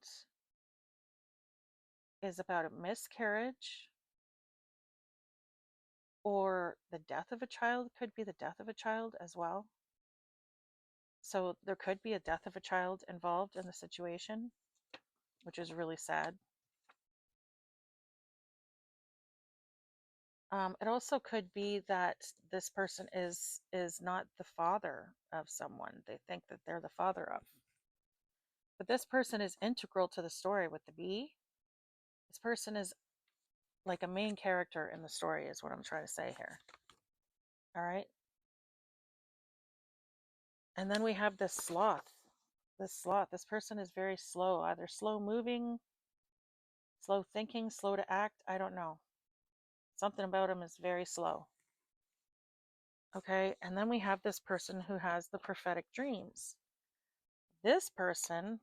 a miscarriage, or the death of a child. Could be the death of a child as well. So there could be a death of a child involved in the situation, which is really sad. It also could be that this person is not the father of someone they think that they're the father of. But this person is integral to the story with the bee. This person is like a main character in the story, is what I'm trying to say here. All right. And then we have this sloth. This person is very slow, either slow moving, slow thinking, slow to act. I don't know. Something about him is very slow. Okay. And then we have this person who has the prophetic dreams. This person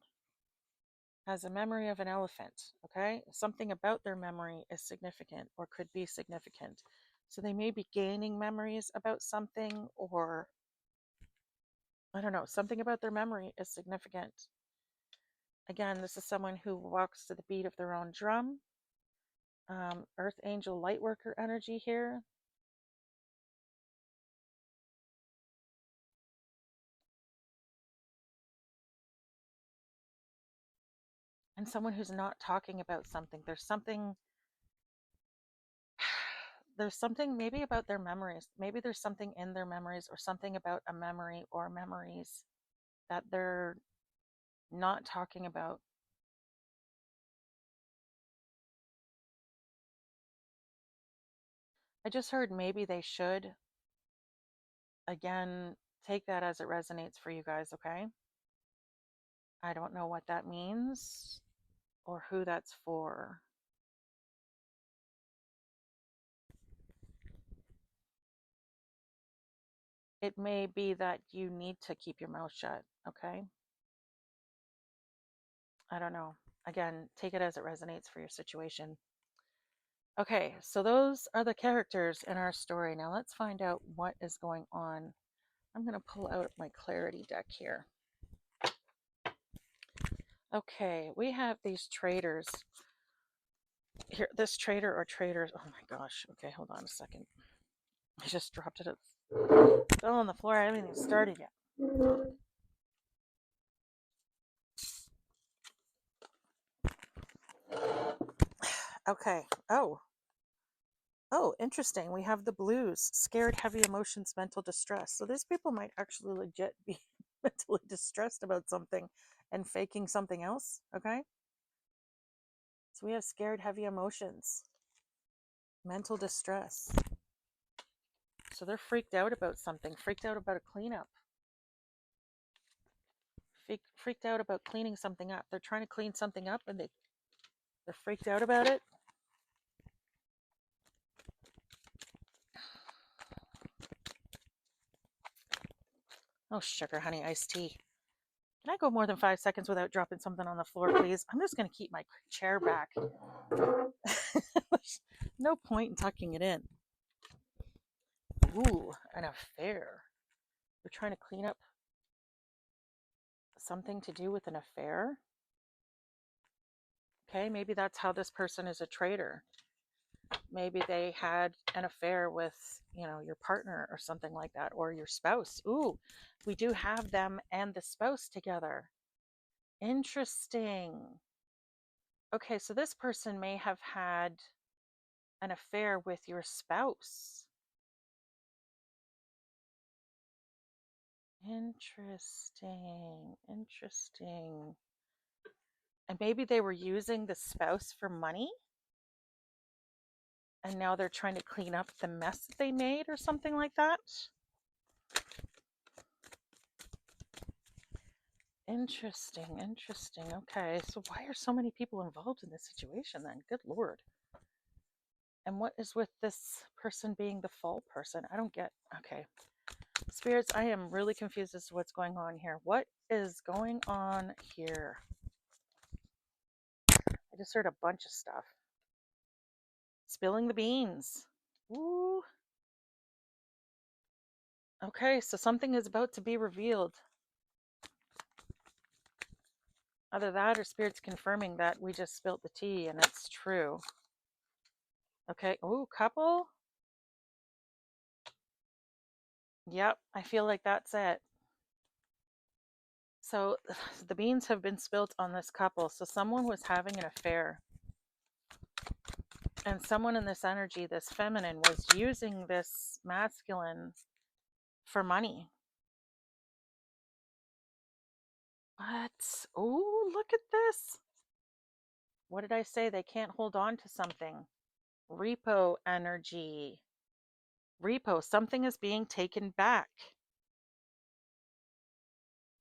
has a memory of an elephant. Okay. Something about their memory is significant, or could be significant. So they may be gaining memories about something, or I don't know, something about their memory is significant. Again, this is someone who walks to the beat of their own drum. Earth Angel Lightworker energy here. And someone who's not talking about something. There's something maybe about their memories. Maybe there's something in their memories, or something about a memory or memories that they're not talking about. I just heard maybe they should. Again, take that as it resonates for you guys, okay? I don't know what that means or who that's for. It may be that you need to keep your mouth shut, okay? I don't know. Again, take it as it resonates for your situation. Okay, so those are the characters in our story. Now let's find out what is going on. I'm going to pull out my clarity deck here. Okay, we have these traders. Here, this trader or traders. Oh my gosh. Okay, hold on a second. I just dropped it. It fell on the floor. I haven't even started yet. Okay. Oh, interesting. We have the blues, scared, heavy emotions, mental distress. So these people might actually legit be mentally distressed about something and faking something else. Okay. So we have scared, heavy emotions, mental distress. So they're freaked out about something, freaked out about a cleanup, freaked out about cleaning something up. They're trying to clean something up and they're freaked out about it. Oh, sugar, honey, iced tea. Can I go more than 5 seconds without dropping something on the floor, please? I'm just going to keep my chair back. There's no point in tucking it in. Ooh, an affair. We're trying to clean up something to do with an affair. Okay, maybe that's how this person is a traitor. Maybe they had an affair with, your partner or something like that, or your spouse. Ooh, we do have them and the spouse together. Interesting. Okay, so this person may have had an affair with your spouse. Interesting. And maybe they were using the spouse for money, and now they're trying to clean up the mess that they made or something like that. Interesting. Okay, so why are so many people involved in this situation then? Good Lord. And what is with this person being the fall person? I don't get. Okay. Spirits, I am really confused as to what's going on here. What is going on here? I just heard a bunch of stuff. Spilling the beans. Ooh. Okay, so something is about to be revealed. Either that or Spirit's confirming that we just spilt the tea and it's true. Okay. Ooh, couple. Yep, I feel like that's it. So the beans have been spilt on this couple. So someone was having an affair. And someone in this energy, this feminine, was using this masculine for money. What? Oh, look at this. What did I say? They can't hold on to something. Repo energy. Repo. Something is being taken back.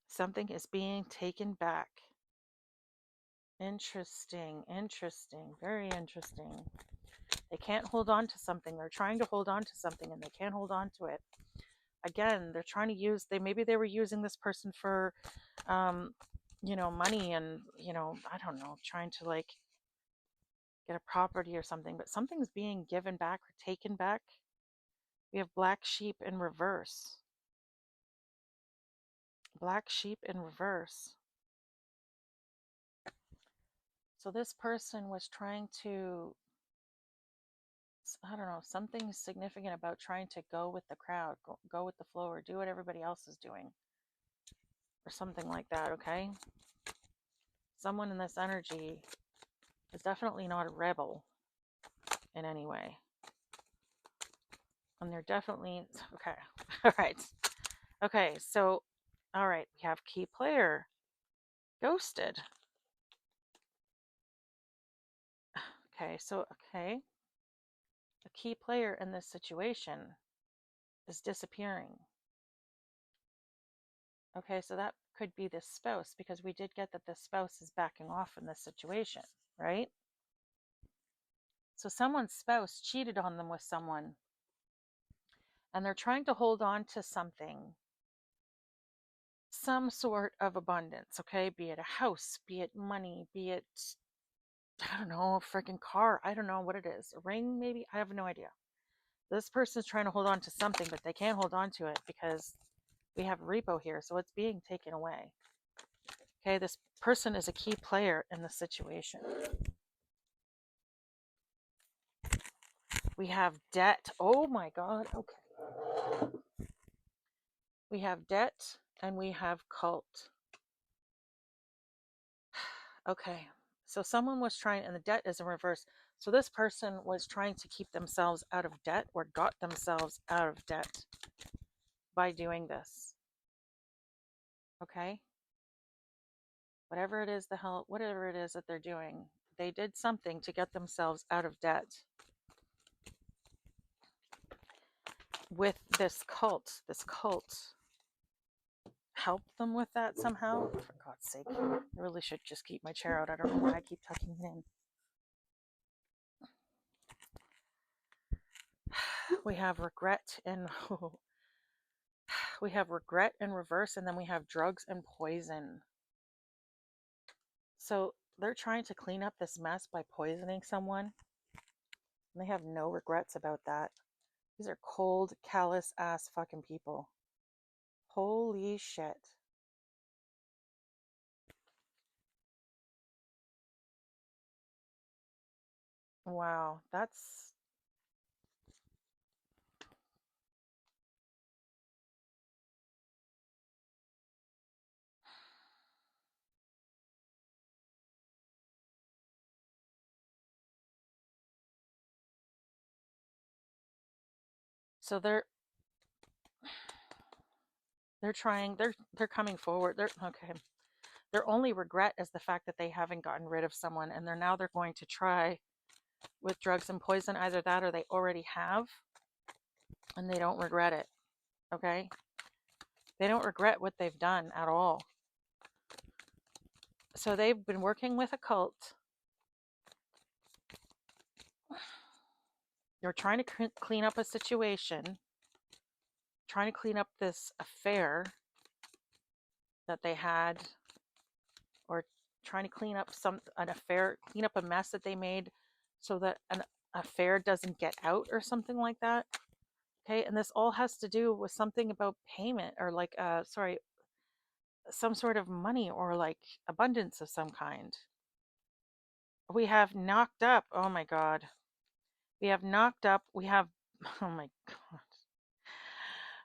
Something is being taken back. Interesting. Very interesting. They can't hold on to something. They're trying to hold on to something and they can't hold on to it. Again, they're trying to use, maybe they were using this person for, money and, I don't know, trying to like get a property or something, but something's being given back or taken back. We have black sheep in reverse. Black sheep in reverse. So this person was trying to, I don't know, something significant about trying to go with the crowd, go with the flow, or do what everybody else is doing, or something like that, okay? Someone in this energy is definitely not a rebel in any way. And they're definitely, okay, all right. Okay, so, all right, we have key player, ghosted. Okay, so, a key player in this situation is disappearing. Okay, so that could be the spouse, because we did get that the spouse is backing off in this situation, right? So someone's spouse cheated on them with someone, and they're trying to hold on to something, some sort of abundance, okay? Be it a house, be it money, be it, I don't know, a freaking car. I don't know what it is. A ring, maybe? I have no idea. This person's trying to hold on to something, but they can't hold on to it because we have repo here, so it's being taken away. Okay, this person is a key player in the situation. We have debt. Oh my God. Okay. We have debt and we have cult. Okay. So someone was trying, and the debt is in reverse. So this person was trying to keep themselves out of debt or got themselves out of debt by doing this. Okay? Whatever it is whatever it is that they're doing, they did something to get themselves out of debt with this cult. This cult helped them with that somehow. For God's sake, I really should just keep my chair out. I don't know why I keep tucking it in. We have regret and we have regret in reverse, and then we have drugs and poison. So they're trying to clean up this mess by poisoning someone, and they have no regrets about that. These are cold, callous ass fucking people. Holy shit. Wow, that's so they're coming forward. They're okay. Their only regret is the fact that they haven't gotten rid of someone, and they're going to try with drugs and poison, either that or they already have, and they don't regret it. Okay? They don't regret what they've done at all. So they've been working with a cult. They're trying to clean up a situation, trying to clean up this affair that they had, or trying to clean up an affair, clean up a mess that they made so that an affair doesn't get out or something like that. Okay, and this all has to do with something about payment, or like some sort of money, or like abundance of some kind. We have knocked up. Oh my god. We have knocked up. We have oh my god.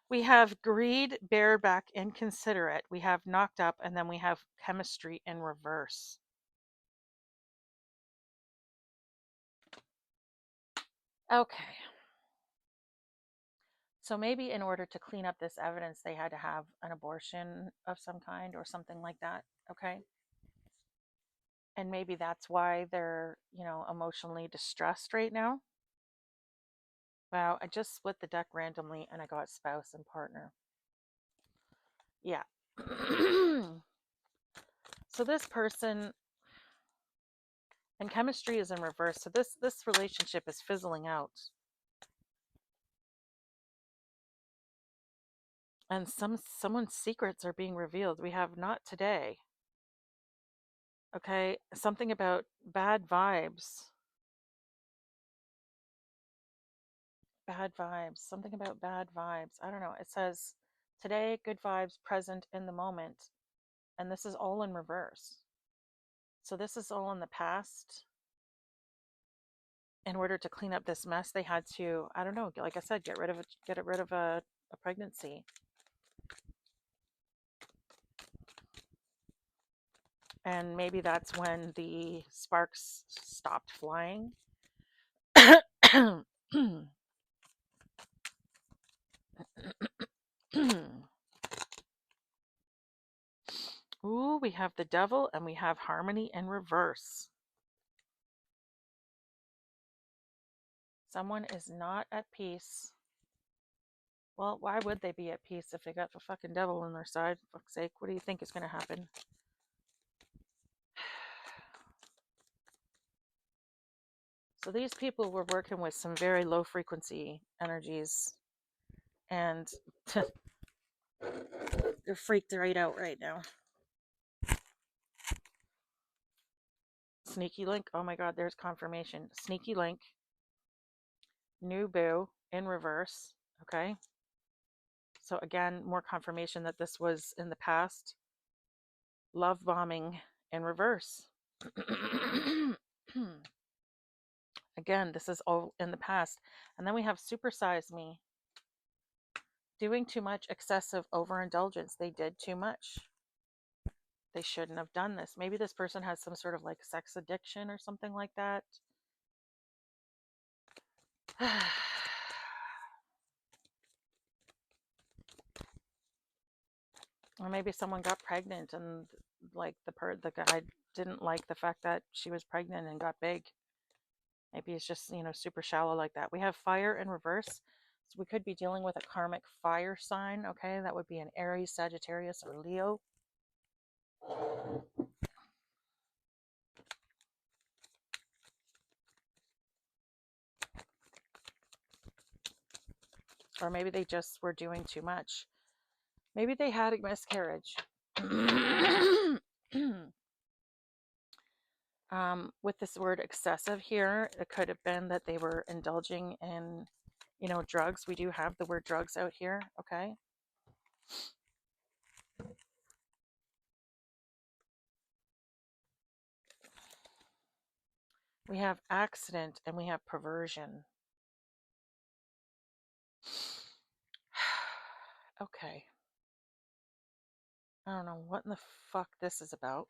We have greed, bareback, inconsiderate. We have knocked up, and then we have chemistry in reverse. Okay. So maybe in order to clean up this evidence, they had to have an abortion of some kind or something like that. Okay. And maybe that's why they're, emotionally distressed right now. Wow, I just split the deck randomly and I got spouse and partner. Yeah. So this person, and chemistry is in reverse. So this relationship is fizzling out. And someone's secrets are being revealed. We have not today. Okay, something about bad vibes. Bad vibes. Something about bad vibes. I don't know. It says today, good vibes, present in the moment. And this is all in reverse. So this is all in the past. In order to clean up this mess, they had to, I don't know, like I said, get rid of a pregnancy. And maybe that's when the sparks stopped flying. Ooh, we have the devil and we have harmony in reverse. Someone is not at peace. Well, why would they be at peace if they got the fucking devil on their side? For fuck's sake, what do you think is going to happen? So these people were working with some very low frequency energies, and they're freaked right out right now. Sneaky link. Oh my god, there's confirmation. Sneaky link. New boo in reverse. Okay. So again, more confirmation that this was in the past. Love bombing in reverse. Again, this is all in the past. And then we have supersize me. Doing too much, excessive overindulgence. They did too much. They shouldn't have done this. Maybe this person has some sort of like sex addiction or something like that. Or maybe someone got pregnant and like the guy didn't like the fact that she was pregnant and got big. Maybe it's just, super shallow like that. We have fire in reverse. So we could be dealing with a karmic fire sign, okay? That would be an Aries, Sagittarius, or Leo. Or maybe they just were doing too much. Maybe they had a miscarriage. With this word excessive here, it could have been that they were indulging in, drugs. We do have the word drugs out here, okay? We have accident and we have perversion. Okay. I don't know what in the fuck this is about.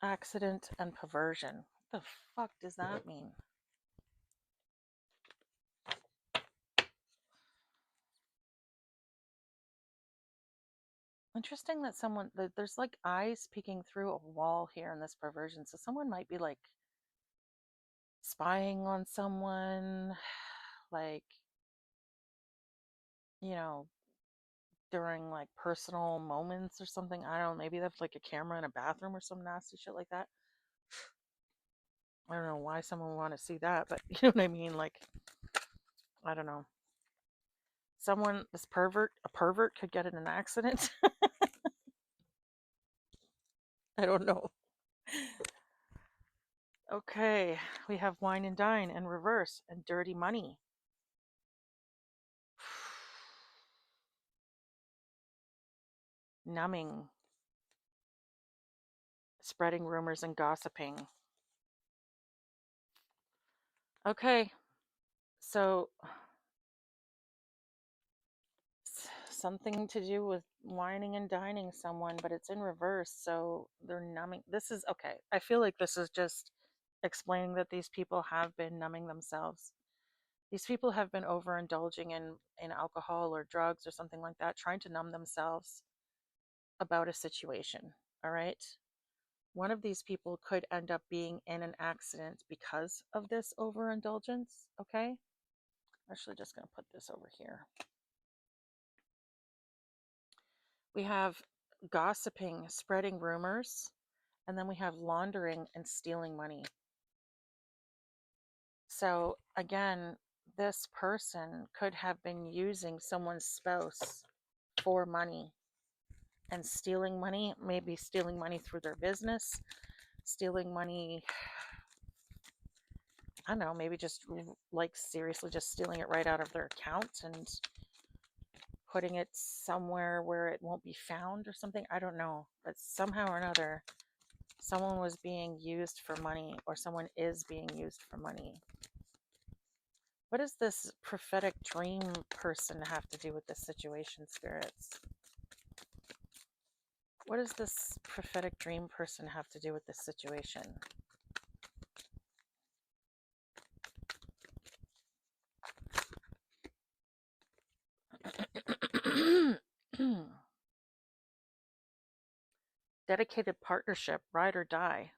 Accident and perversion. What the fuck does that mean? Interesting that there's like eyes peeking through a wall here in this perversion. So someone might be like spying on someone, like, you know, during like personal moments or something. I don't know. Maybe they have like a camera in a bathroom or some nasty shit like that. I don't know why someone would want to see that, but you know what I mean? Like, I don't know. A pervert could get in an accident. I don't know. Okay, we have wine and dine in reverse and dirty money. Numbing. Spreading rumors and gossiping. Okay, so something to do with whining and dining someone, but it's in reverse, so they're numbing. This is okay. I feel like this is just explaining that these people have been numbing themselves. These people have been overindulging in alcohol or drugs or something like that, trying to numb themselves about a situation. All right. One of these people could end up being in an accident because of this overindulgence. Okay. Actually, just going to put this over here. We have gossiping, spreading rumors, and then we have laundering and stealing money. So, again, this person could have been using someone's spouse for money and stealing money, maybe stealing money through their business, stealing money, I don't know, maybe just like seriously just stealing it right out of their account and putting it somewhere where it won't be found or something. I don't know. But somehow or another, someone was being used for money or someone is being used for money. What does this prophetic dream person have to do with this situation, spirits? What does this prophetic dream person have to do with this situation? Dedicated partnership, ride or die.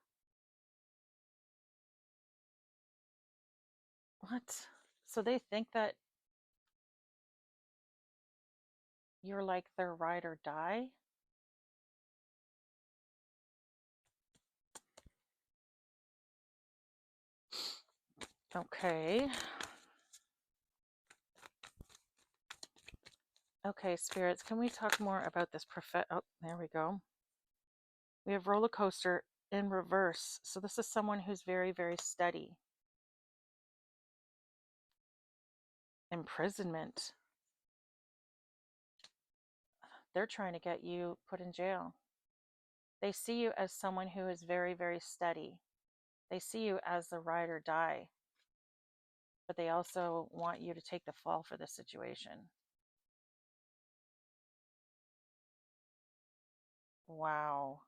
What? So they think that you're like their ride or die? Okay. Okay, spirits, can we talk more about this prophet? Oh, there we go. We have roller coaster in reverse. So this is someone who's very, very steady. Imprisonment. They're trying to get you put in jail. They see you as someone who is very, very steady. They see you as the ride or die, but they also want you to take the fall for this situation. Wow.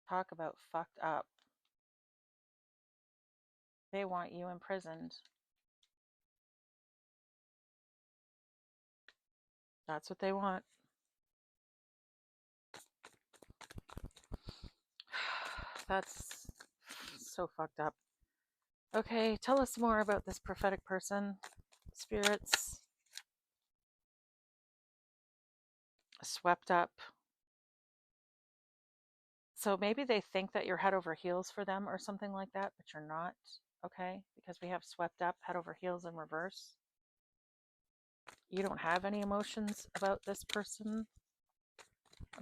Talk about fucked up. They want you imprisoned. That's what they want. That's so fucked up. Okay, tell us more about this prophetic person. Spirits. Swept up. So maybe they think that you're head over heels for them or something like that, but you're not. Okay, because we have swept up, head over heels in reverse. You don't have any emotions about this person.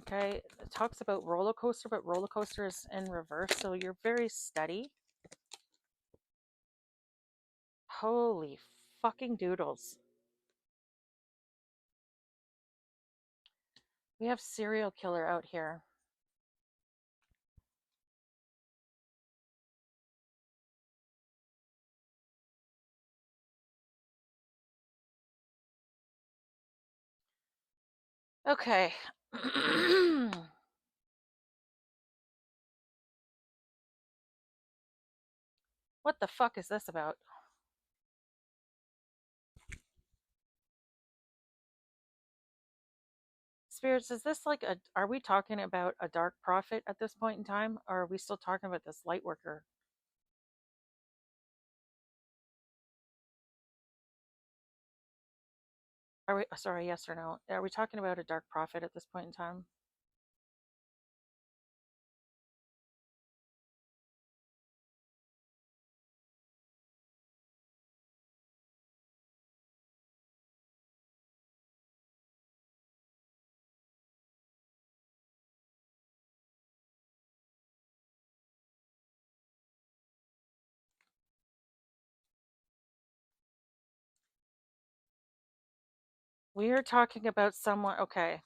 Okay, it talks about roller coaster, but roller coaster is in reverse, so you're very steady. Holy fucking doodles. We have serial killer out here. Okay. What the fuck is this about? Spirits, is this like a, are we talking about a dark prophet at this point in time? Or are we still talking about this light worker? Are we, sorry, yes or no? Are we talking about a dark prophet at this point in time? We are talking about someone, okay.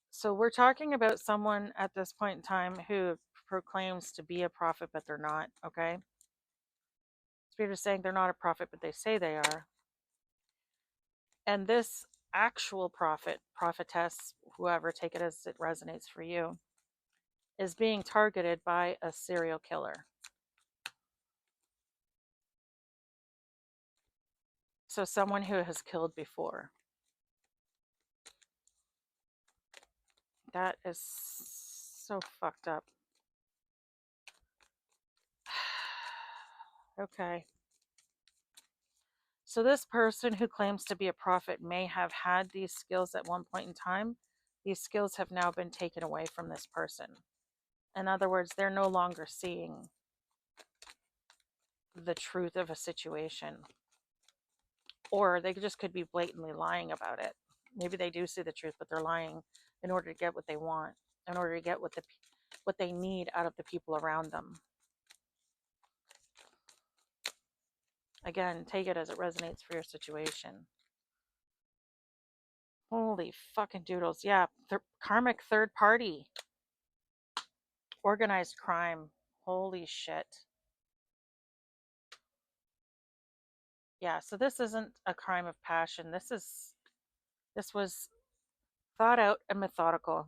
So we're talking about someone at this point in time who proclaims to be a prophet, but they're not, okay? Spirit is saying they're not a prophet, but they say they are. And this actual prophet, prophetess, whoever, take it as it resonates for you, is being targeted by a serial killer. So someone who has killed before. That is so fucked up. Okay. So this person who claims to be a prophet may have had these skills at one point in time. These skills have now been taken away from this person. In other words, they're no longer seeing the truth of a situation. Or they just could be blatantly lying about it. Maybe they do see the truth, but they're lying in order to get what they want, in order to get what they need out of the people around them. Again, take it as it resonates for your situation. Holy fucking doodles. Yeah, karmic third party. Organized crime. Holy shit. Yeah, so this isn't a crime of passion. This was thought out and methodical.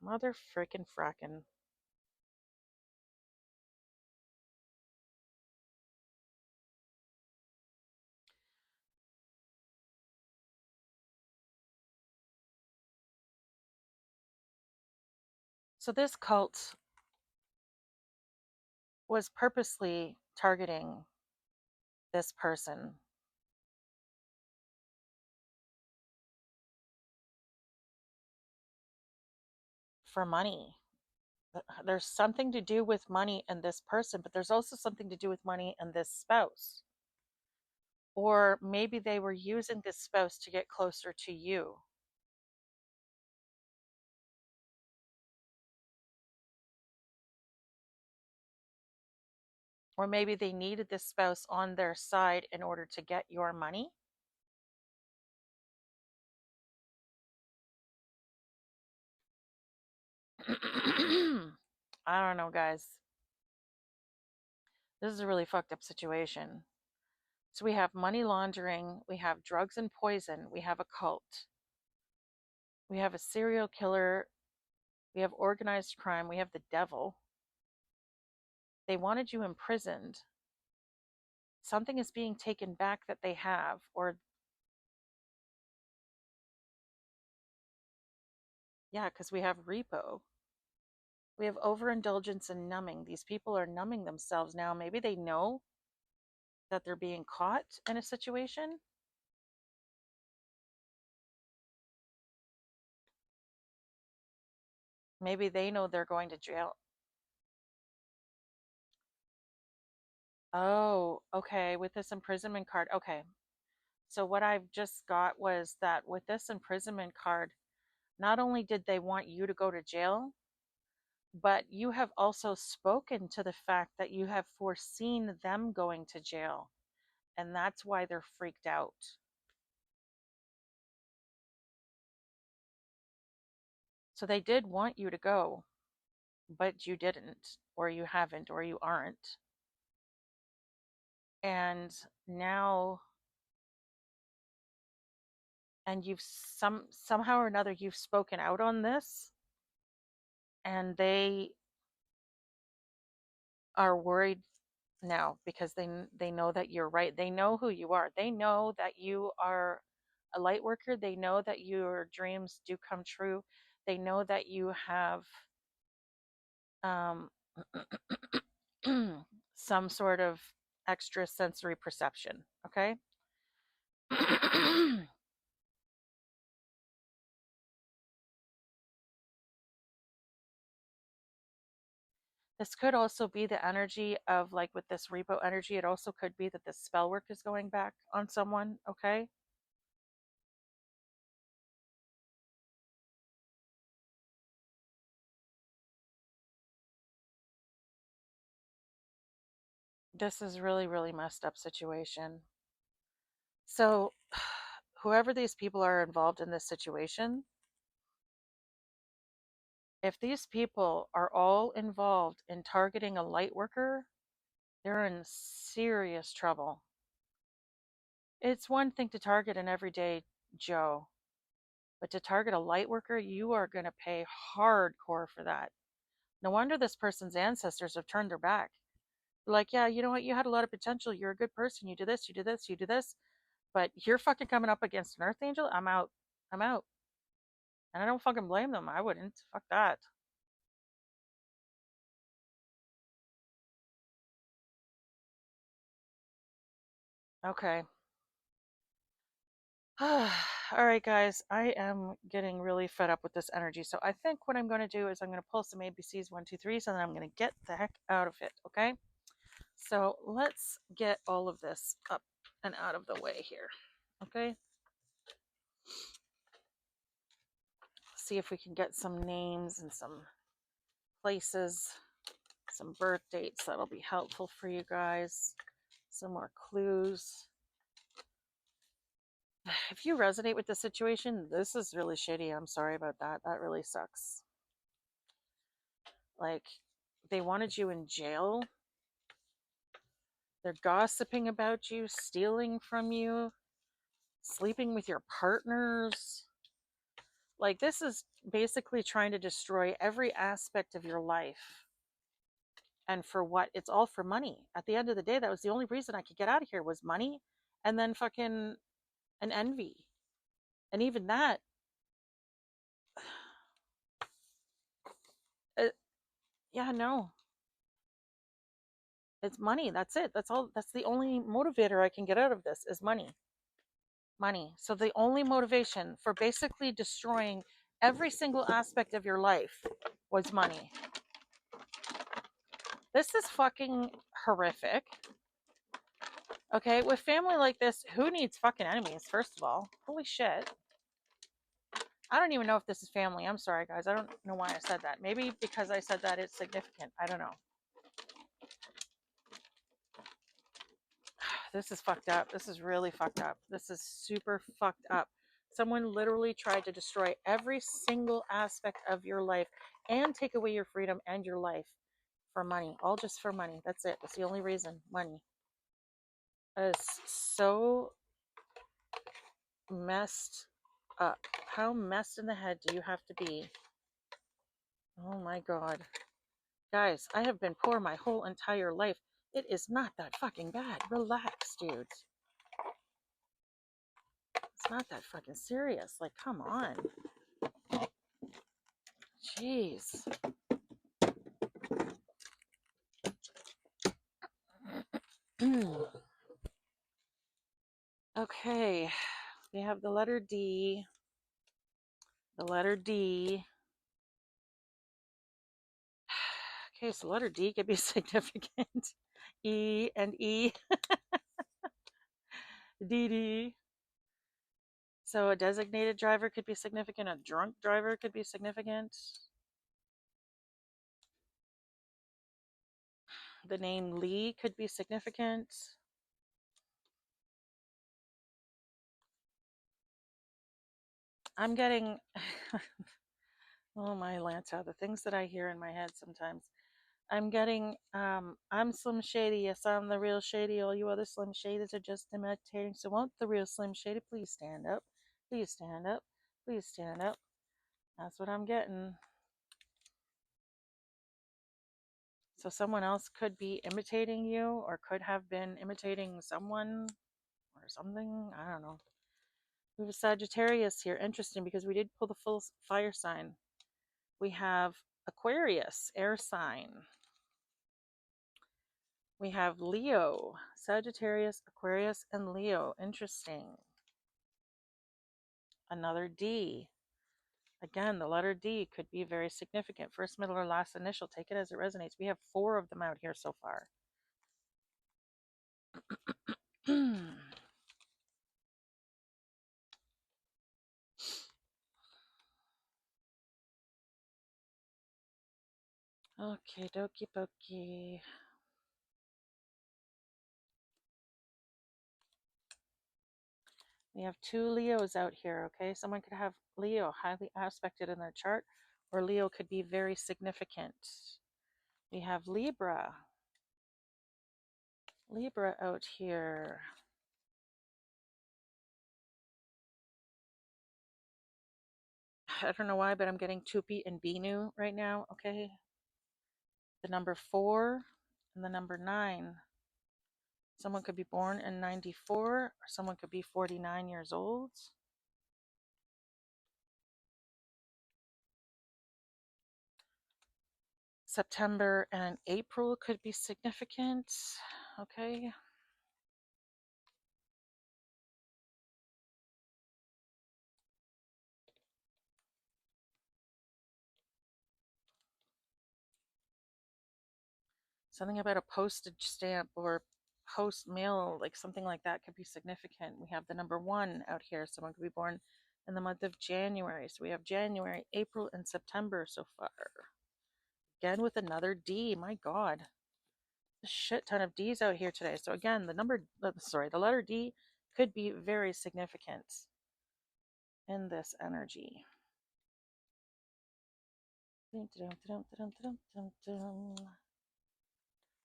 Mother frickin' frackin'. So this cult was purposely targeting this person for money. There's something to do with money and this person, but there's also something to do with money and this spouse. Or maybe they were using this spouse to get closer to you. Or maybe they needed this spouse on their side in order to get your money. I don't know, guys. This is a really fucked up situation. So we have money laundering, we have drugs and poison, we have a cult. We have a serial killer. We have organized crime. We have the devil. They wanted you imprisoned. Something is being taken back that they have, or yeah, because we have repo. We have overindulgence and numbing. These people are numbing themselves now. Maybe they know that they're being caught in a situation. Maybe they know they're going to jail. Oh, okay. With this imprisonment card. Okay. So, what I've just got was that with this imprisonment card, not only did they want you to go to jail, but you have also spoken to the fact that you have foreseen them going to jail. And that's why they're freaked out. So, they did want you to go, but you didn't, or you haven't, or you aren't. And now, and you've somehow or another you've spoken out on this, and they are worried now because they know that you're right. They know who you are. They know that you are a light worker. They know that your dreams do come true. They know that you have um, some sort of extra sensory perception. Okay. This could also be the energy of, like, with this repo energy, it also could be that the spell work is going back on someone. Okay. This is really, really messed up situation. So, whoever these people are involved in this situation, if these people are all involved in targeting a light worker, they're in serious trouble. It's one thing to target an everyday Joe, but to target a light worker, you are going to pay hardcore for that. No wonder this person's ancestors have turned their back. They're like, yeah, you know what? You had a lot of potential. You're a good person. You do this, you do this, you do this, but you're fucking coming up against an earth angel. I'm out. I'm out. And I don't fucking blame them. I wouldn't. Fuck that. Okay. All right, guys. I am getting really fed up with this energy. So I think what I'm going to do is I'm going to pull some ABCs, one, two, threes, and then I'm going to get the heck out of it. Okay. So let's get all of this up and out of the way here. Okay. See if we can get some names and some places, some birth dates that'll be helpful for you guys. Some more clues. If you resonate with the situation, this is really shitty. I'm sorry about that. That really sucks. Like, they wanted you in jail. They're gossiping about you, stealing from you, sleeping with your partners. Like, this is basically trying to destroy every aspect of your life. And for what? It's all for money. At the end of the day, that was the only reason I could get out of here was money and then fucking an envy. And even that, uh, yeah, no. It's money. That's it. That's all. That's the only motivator I can get out of this is money. Money. So the only motivation for basically destroying every single aspect of your life was money. This is fucking horrific. Okay, with family like this, who needs fucking enemies, first of all? Holy shit. I don't even know if this is family. I'm sorry, guys. I don't know why I said that. Maybe because I said that it's significant. I don't know. This is fucked up. This is really fucked up. This is super fucked up. Someone literally tried to destroy every single aspect of your life and take away your freedom and your life for money. All just for money. That's it. That's the only reason. Money. That is so messed up? How messed in the head do you have to be? Oh my God. Guys, I have been poor my whole entire life. It is not that fucking bad. Relax, dudes. It's not that fucking serious. Like, come on. Jeez. Okay. We have the letter D. The letter D. Okay, so letter D could be significant. E and E. DD. So a designated driver could be significant. A drunk driver could be significant. The name Lee could be significant. I'm getting, oh my Lanta, the things that I hear in my head sometimes. I'm getting, I'm Slim Shady. Yes, I'm the real Shady. All you other Slim Shadys are just imitating. So won't the real Slim Shady please stand up? Please stand up. Please stand up. That's what I'm getting. So someone else could be imitating you or could have been imitating someone or something. I don't know. We have a Sagittarius here. Interesting because we did pull the full fire sign. We have Aquarius, air sign. We have Leo, Sagittarius, Aquarius, and Leo. Interesting. Another D. Again, the letter D could be very significant. First, middle, or last initial. Take it as it resonates. We have 4 of them out here so far. Okay, dokie pokey. We have 2 Leos out here, okay? Someone could have Leo highly aspected in their chart, or Leo could be very significant. We have Libra. Libra out here. I don't know why, but I'm getting Tupi and Binu right now, okay? The number 4 and the number 9. Someone could be born in 94, or someone could be 49 years old. September and April could be significant, okay? Something about a postage stamp or post mail, like something like that could be significant. We have the number 1 out here. Someone could be born in the month of January. So we have January, April, and September so far. Again with another D. My God. A shit ton of D's out here today. So again, the letter D could be very significant in this energy.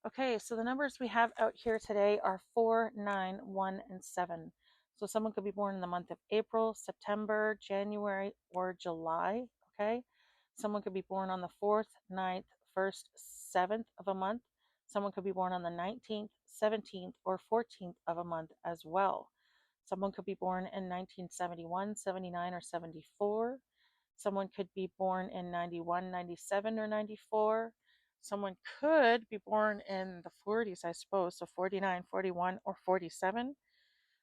Okay, so the numbers we have out here today are 4, 9, 1, and 7. So someone could be born in the month of April, September, January, or July. Okay, someone could be born on the 4th, 9th, 1st, 7th of a month. Someone could be born on the 19th, 17th, or 14th of a month as well. Someone could be born in 1971, 79, or 74. Someone could be born in 91, 97, or 94. Someone could be born in the 40s, I suppose, so 49, 41, or 47.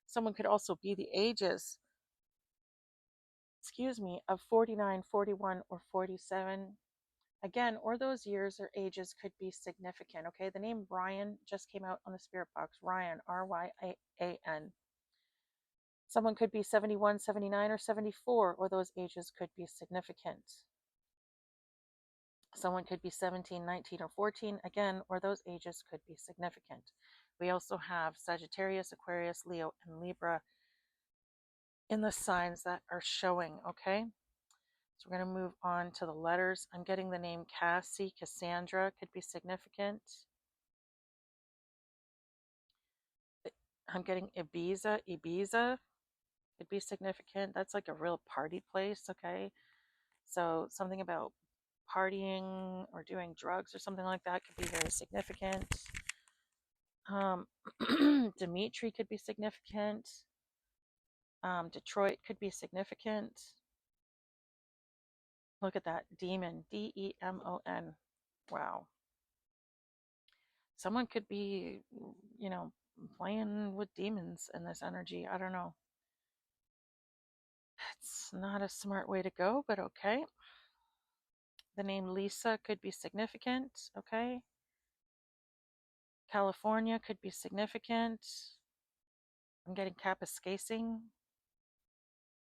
Someone could also be the ages, of 49, 41, or 47. Again, or those years or ages could be significant, okay? The name Ryan just came out on the spirit box. Ryan, R-Y-A-N. Someone could be 71, 79, or 74, or those ages could be significant. Someone could be 17, 19, or 14, again, or those ages could be significant. We also have Sagittarius, Aquarius, Leo, and Libra in the signs that are showing, okay? So we're going to move on to the letters. I'm getting the name Cassie, Cassandra could be significant. I'm getting Ibiza, Ibiza. could be significant. That's like a real party place, okay? So something about partying or doing drugs or something like that could be very significant. Dimitri could be significant. Detroit could be significant. Look at that. Demon. Demon. Wow. Someone could be, you know, playing with demons in this energy. I don't know. It's not a smart way to go, but okay. The name Lisa could be significant. Okay. California could be significant. I'm getting Kapuskasing.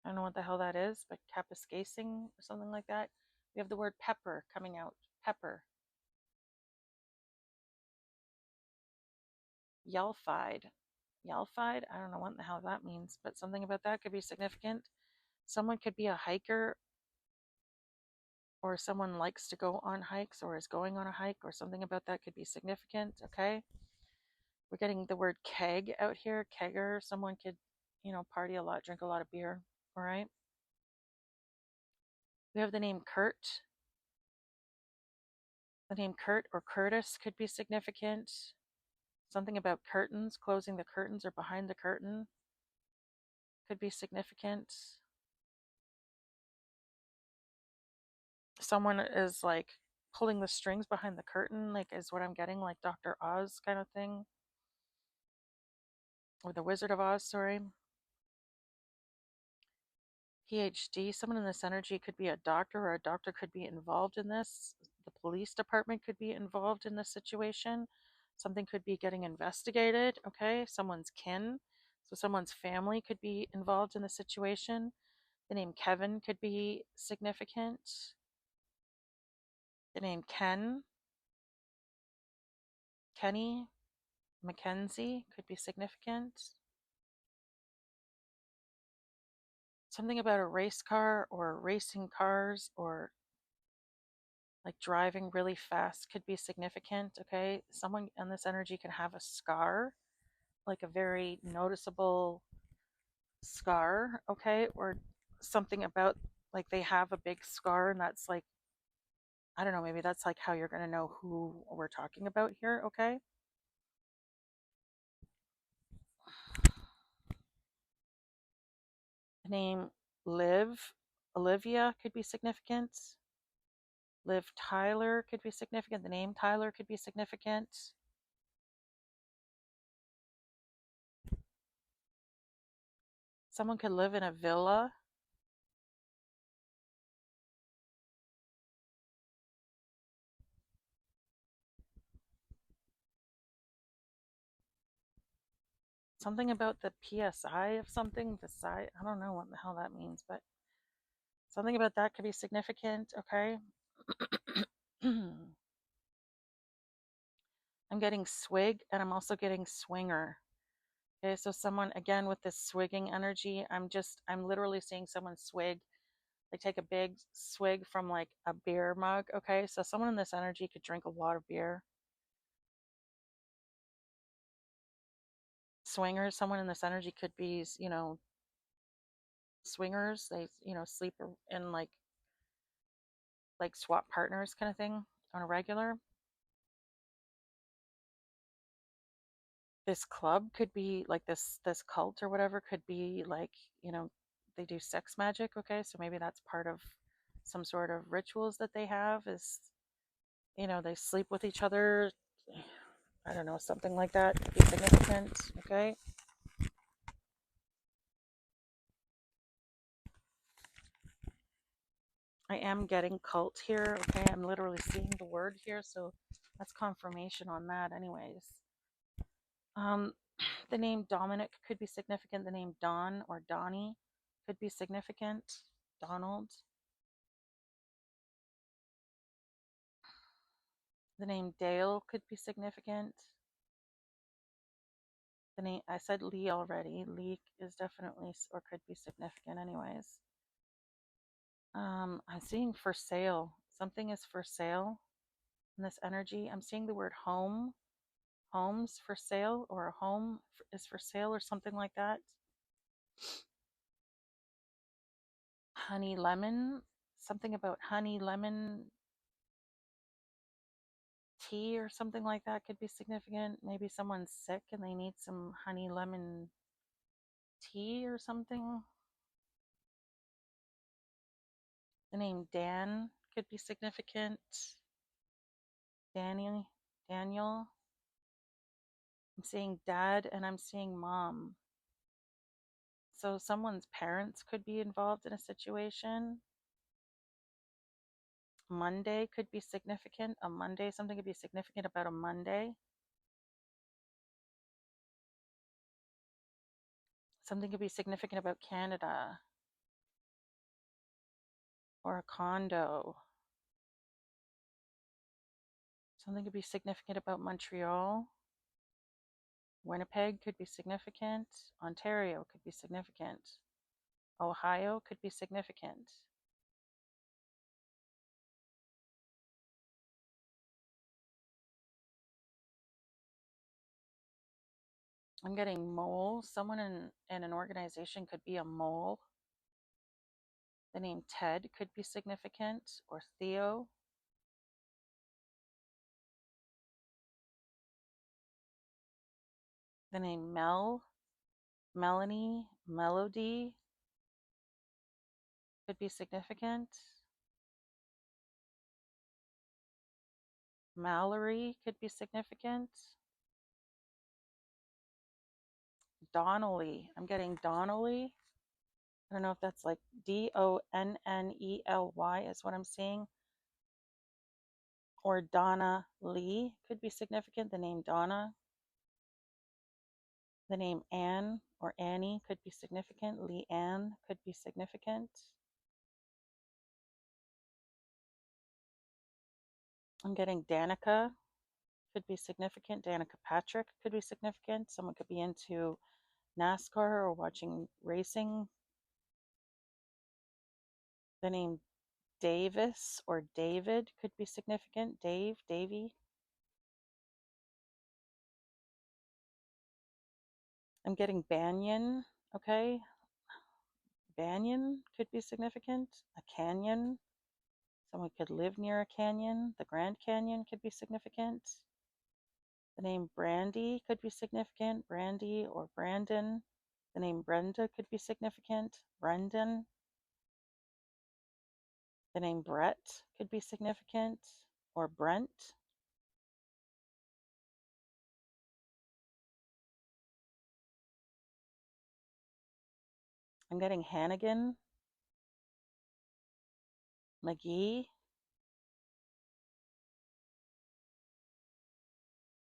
I don't know what the hell that is, but Kapuskasing or something like that. We have the word pepper coming out. Pepper. Yelfied. Yelfied? I don't know what the hell that means, but something about that could be significant. Someone could be a hiker, or someone likes to go on hikes or is going on a hike, or something about that could be significant. Okay. We're getting the word keg out here. Kegger. Someone could, party a lot, drink a lot of beer. All right. We have the name Kurt. The name Kurt or Curtis could be significant. Something about curtains, closing the curtains or behind the curtain could be significant. Someone is like pulling the strings behind the curtain, like is what I'm getting, like Dr. Oz kind of thing. Or the Wizard of Oz, sorry. PhD, someone in this energy could be a doctor, or a doctor could be involved in this. The police department could be involved in this situation. Something could be getting investigated, okay? Someone's kin. So someone's family could be involved in the situation. The name Kevin could be significant. The name Ken, Kenny, Mackenzie could be significant. Something about a race car or racing cars or like driving really fast could be significant. Okay. Someone in this energy can have a scar, like a very noticeable scar. Okay. Or something about like they have a big scar, and that's like, I don't know, maybe that's like how you're going to know who we're talking about here. Okay. The name Liv, Olivia could be significant. Liv Tyler could be significant. The name Tyler could be significant. Someone could live in a villa. Something about the PSI of something, the side, I don't know what the hell that means, but something about that could be significant. Okay. I'm getting swig, and I'm also getting swinger. Okay, so someone again with this swigging energy, I'm literally seeing someone swig, like take a big swig from like a beer mug. Okay, so someone in this energy could drink a lot of beer. Swingers, someone in this energy could be, swingers. They, sleep in like swap partners kind of thing on a regular. This club could be like this cult or whatever could be like, they do sex magic. Okay, so maybe that's part of some sort of rituals that they have, is, they sleep with each other. I don't know, something like that could be significant. Okay. I am getting cult here. Okay, I'm literally seeing the word here, so that's confirmation on that anyways. um the name Dominic could be significant. The name Don or Donnie could be significant. Donald. The name Dale could be significant. The name, I said Lee already. Lee is definitely or could be significant anyways. I'm seeing for sale. Something is for sale in this energy. I'm seeing the word home. Homes for sale, or a home is for sale or something like that. honey lemon, something about honey lemon tea or something like that could be significant. Maybe someone's sick and they need some honey lemon tea or something. The name Dan could be significant. Danny, Daniel. I'm seeing dad and I'm seeing mom. So someone's parents could be involved in a situation. Monday could be significant. A Monday, something could be significant about a Monday. Something could be significant about Canada or a condo. Something could be significant about Montreal. Winnipeg could be significant. Ontario could be significant. Ohio could be significant. I'm getting mole. Someone in an organization could be a mole. The name Ted could be significant, or Theo. The name Mel, Melanie, Melody could be significant. Mallory could be significant. Donnelly. I'm getting Donnelly. I don't know if that's like Donnely is what I'm seeing. Or Donna Lee could be significant. The name Donna. The name Anne or Annie could be significant. Leanne could be significant. I'm getting Danica could be significant. Danica Patrick could be significant. Someone could be into NASCAR or watching racing. The name Davis or David could be significant. Dave, Davy. I'm getting Banyan, okay? Banyan could be significant. A canyon. Someone could live near a canyon. The Grand Canyon could be significant. The name Brandy could be significant. Brandy or Brandon. The name Brenda could be significant. Brendan. The name Brett could be significant. Or Brent. I'm getting Hannigan. McGee.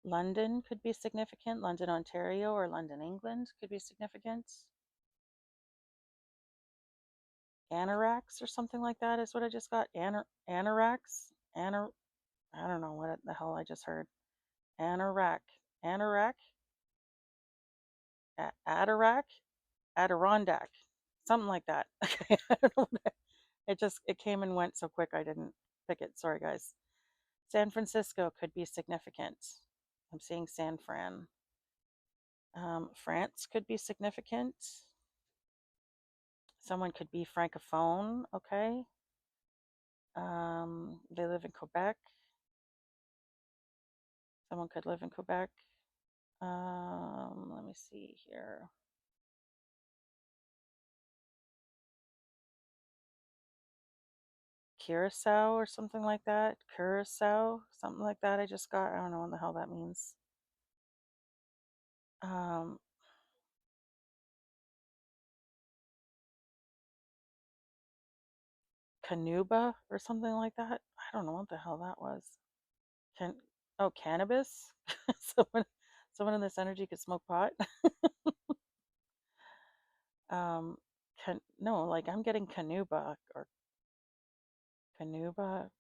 London could be significant. London, Ontario or London, England could be significant. Anorax or something like that is what I just got. Anorax? I don't know what the hell I just heard. Anorak. Anorak? Adirondack? Adirondack. Something like that. Okay, I don't know. It came and went so quick I didn't pick it. Sorry, guys. San Francisco could be significant. I'm seeing San Fran. France could be significant. Someone could be francophone, okay? They live in Quebec. Someone could live in Quebec. Let me see here. Curacao or something like that. Curacao, something like that. I just got. I don't know what the hell that means. Um, Canuba or something like that. I don't know what the hell that was. Can Cannabis? someone someone in this energy could smoke pot. No, like I'm getting Canuba or Canuba.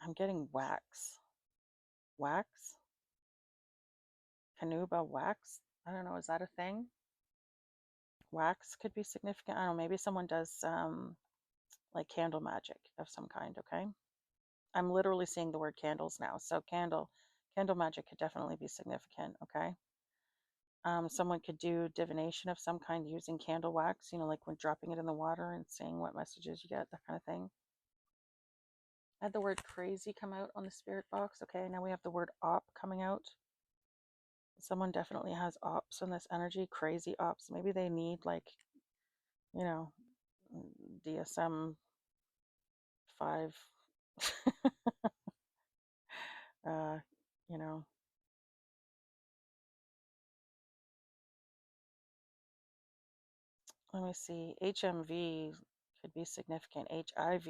I'm getting wax. Wax? Canuba wax? I don't know, is that a thing? Wax could be significant. I don't know, maybe someone does like candle magic of some kind, okay? I'm literally seeing the word candles now. So candle magic could definitely be significant, okay? Someone could do divination of some kind using candle wax, like when dropping it in the water and seeing what messages you get, that kind of thing. I had the word crazy come out on the spirit box. Okay, now we have the word op coming out. Someone definitely has ops in this energy, crazy ops. Maybe they need, like, you know, DSM 5, uh, you know, let me see. HMV could be significant. HIV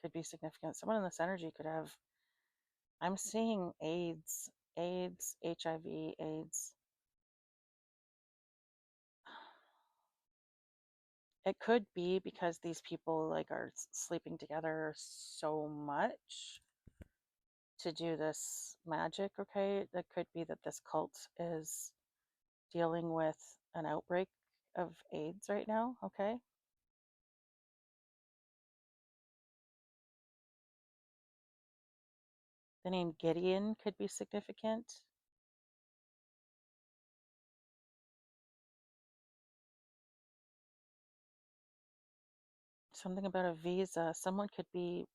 could be significant. Someone in this energy could have, I'm seeing AIDS, HIV, AIDS. It could be because these people like are sleeping together so much to do this magic, okay? It could be that this cult is dealing with an outbreak of AIDS right now, okay? The name Gideon could be significant. Something about a visa. Someone could be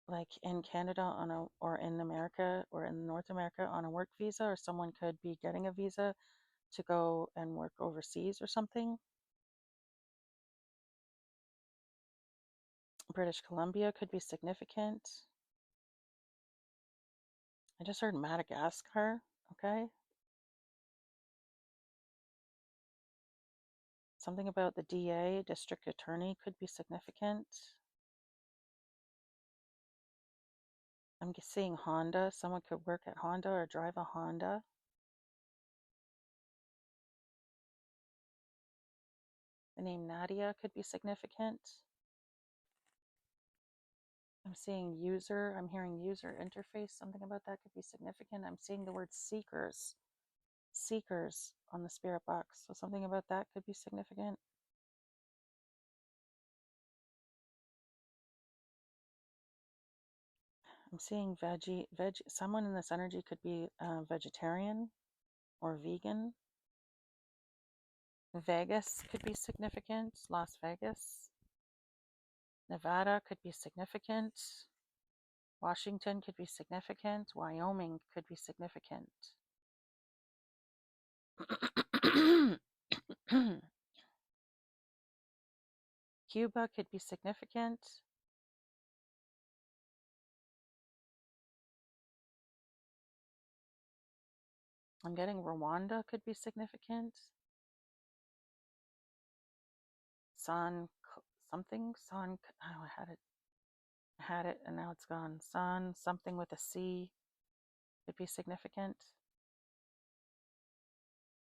like in Canada on a, or in America or in North America on a work visa, or someone could be getting a visa to go and work overseas or something. British Columbia could be significant. I just heard Madagascar, okay? Something about the DA, district attorney, could be significant. I'm seeing Honda. Someone could work at Honda or drive a Honda. The name Nadia could be significant. I'm seeing user. I'm hearing user interface. Something about that could be significant. I'm seeing the word seekers. Seekers on the spirit box. So something about that could be significant. I'm seeing veg. Someone in this energy could be vegetarian or vegan. Vegas could be significant. Las Vegas. Nevada could be significant. Washington could be significant. Wyoming could be significant. Cuba could be significant. I'm getting Rwanda could be significant. San something. San. Oh, I had it, and now it's gone. San something with a C could be significant.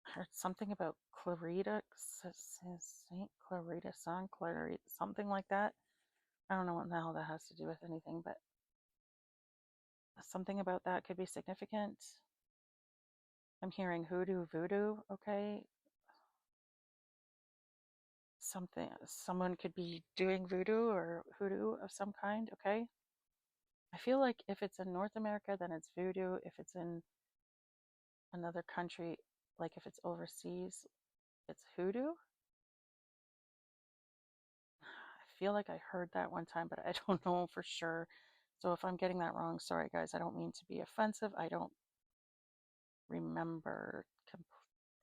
I heard something about Clarita, Saint Clarita, San Clarita, something like that. I don't know what the hell that has to do with anything, but something about that could be significant. I'm hearing hoodoo, voodoo, okay? Someone could be doing voodoo or hoodoo of some kind, okay? I feel like if it's in North America, then it's voodoo. If it's in another country, like if it's overseas, it's hoodoo. I feel like I heard that one time, but I don't know for sure. So if I'm getting that wrong, sorry guys, I don't mean to be offensive. I don't remember,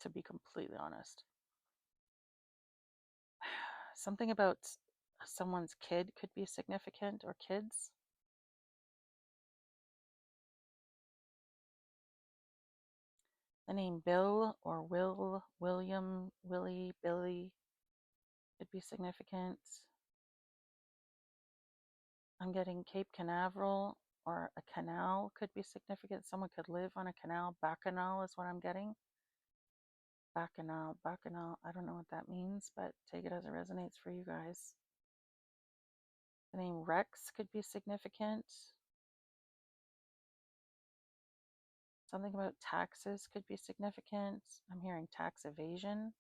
to be completely honest. Something about someone's kid could be significant, or kids. The name Bill or Will, William, Willie, Billy could be significant. I'm getting Cape Canaveral or a canal could be significant. Someone could live on a canal. Bacchanal is what I'm getting. Bacchanal, Bacchanal. I don't know what that means, but take it as it resonates for you guys. The name Rex could be significant. Something about taxes could be significant. I'm hearing tax evasion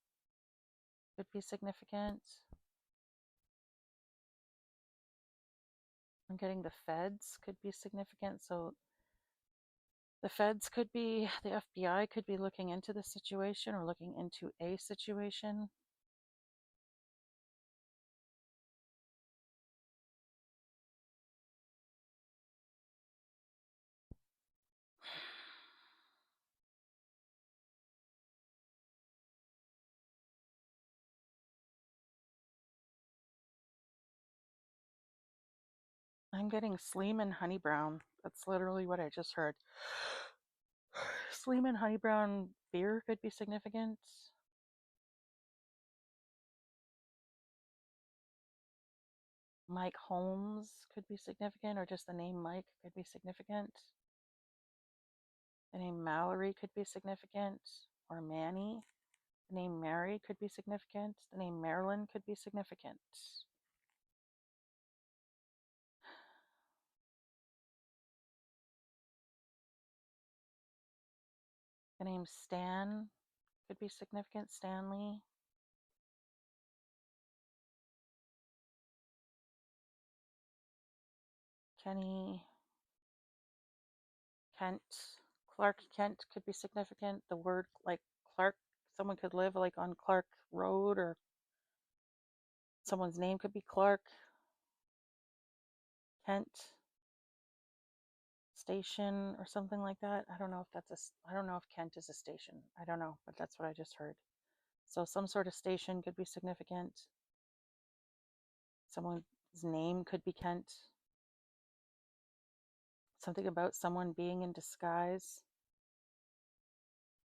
could be significant. I'm getting the feds could be significant. So The feds could be, the FBI could be looking into the situation or looking into a situation. I'm getting Sleeman Honey Brown. That's literally what I just heard. Sleeman Honey Brown beer could be significant. Mike Holmes could be significant, or just the name Mike could be significant. The name Mallory could be significant, or Manny. The name Mary could be significant. The name Marilyn could be significant. The name Stan could be significant. Stanley. Kenny. Kent. Clark Kent could be significant. The word like Clark, someone could live like on Clark Road, or someone's name could be Clark Kent Station or something like that. I don't know if I don't know if Kent is a station. I don't know, but that's what I just heard. So some sort of station could be significant. Someone's name could be Kent. Something about someone being in disguise,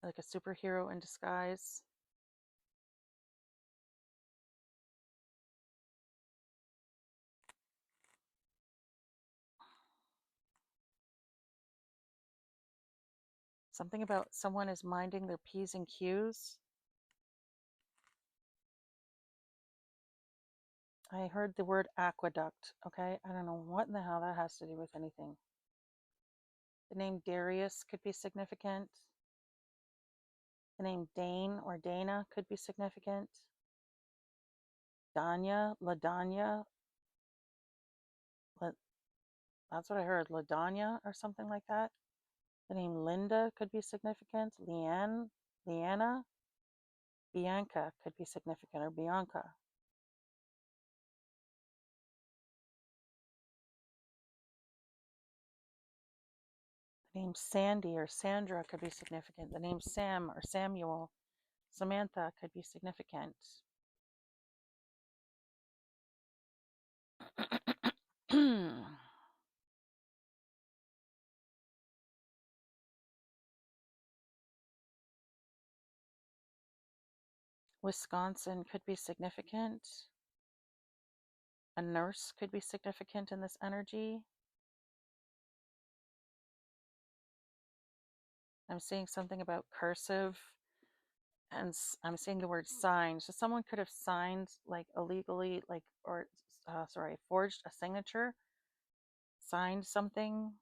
like a superhero in disguise. Something about someone is minding their P's and Q's. I heard the word aqueduct, okay? I don't know what in the hell that has to do with anything. The name Darius could be significant. The name Dane or Dana could be significant. Danya, LaDanya, that's what I heard, LaDanya or something like that. The name Linda could be significant. Leanna, Bianca could be significant, or Bianca. The name Sandy or Sandra could be significant. The name Sam or Samuel, Samantha could be significant. Wisconsin could be significant. A nurse could be significant in this energy. I'm seeing something about cursive, and I'm seeing the word sign. So someone could have signed like illegally, like, or forged a signature, signed something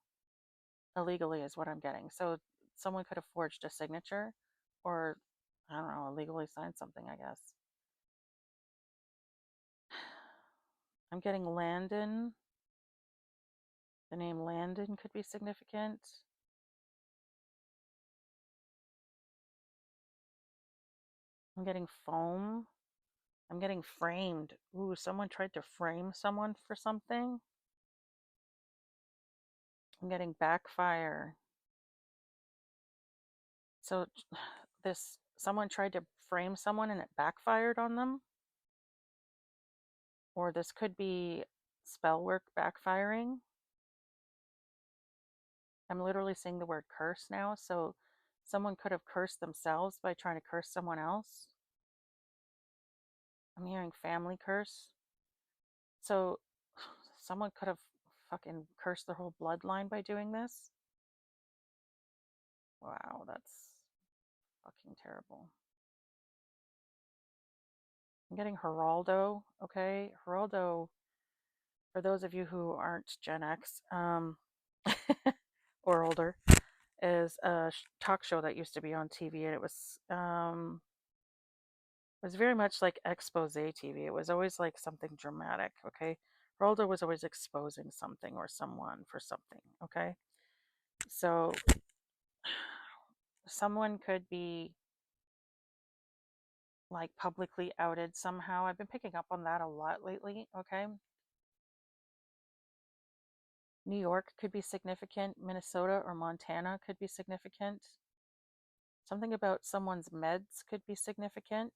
illegally is what I'm getting. So someone could have forged a signature, or I don't know, illegally signed something, I guess. I'm getting Landon. The name Landon could be significant. I'm getting foam. I'm getting framed. Ooh, someone tried to frame someone for something. I'm getting backfire. So someone tried to frame someone and it backfired on them. Or this could be spell work backfiring. I'm literally seeing the word curse now. So someone could have cursed themselves by trying to curse someone else. I'm hearing family curse. So someone could have fucking cursed their whole bloodline by doing this. Wow, that's fucking terrible. I'm getting Geraldo, okay? Geraldo, for those of you who aren't Gen X or older, is a talk show that used to be on TV, and it was very much like expose TV. It was always like something dramatic, okay? Geraldo was always exposing something or someone for something, okay? So someone could be like publicly outed somehow. I've been picking up on that a lot lately, okay? New York could be significant. Minnesota or Montana could be significant. Something about someone's meds could be significant.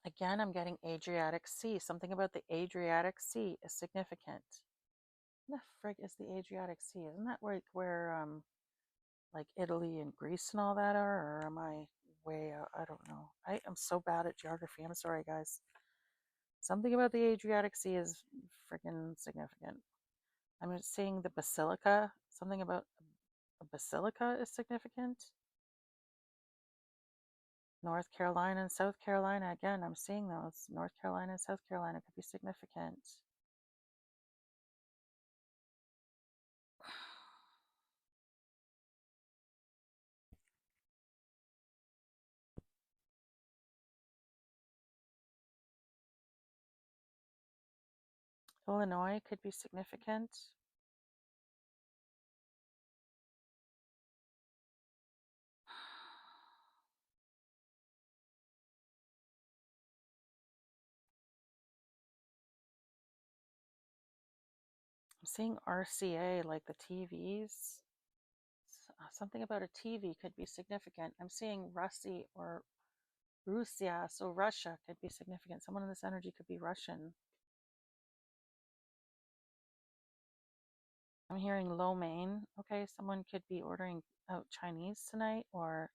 Again, I'm getting Adriatic Sea. Something about the Adriatic Sea is significant. What the frig is the Adriatic Sea? Isn't that where like Italy and Greece and all that are? Or am I way out? I don't know. I am so bad at geography. I'm sorry, guys. Something about the Adriatic Sea is freaking significant. I'm just seeing the basilica. Something about a basilica is significant. North Carolina and South Carolina. Again, I'm seeing those. North Carolina and South Carolina could be significant. Illinois could be significant. I'm seeing RCA, like the TVs. Something about a TV could be significant. I'm seeing Russie or Russia, so Russia could be significant. Someone in this energy could be Russian. I'm hearing lo mein. Okay, someone could be ordering out Chinese tonight, or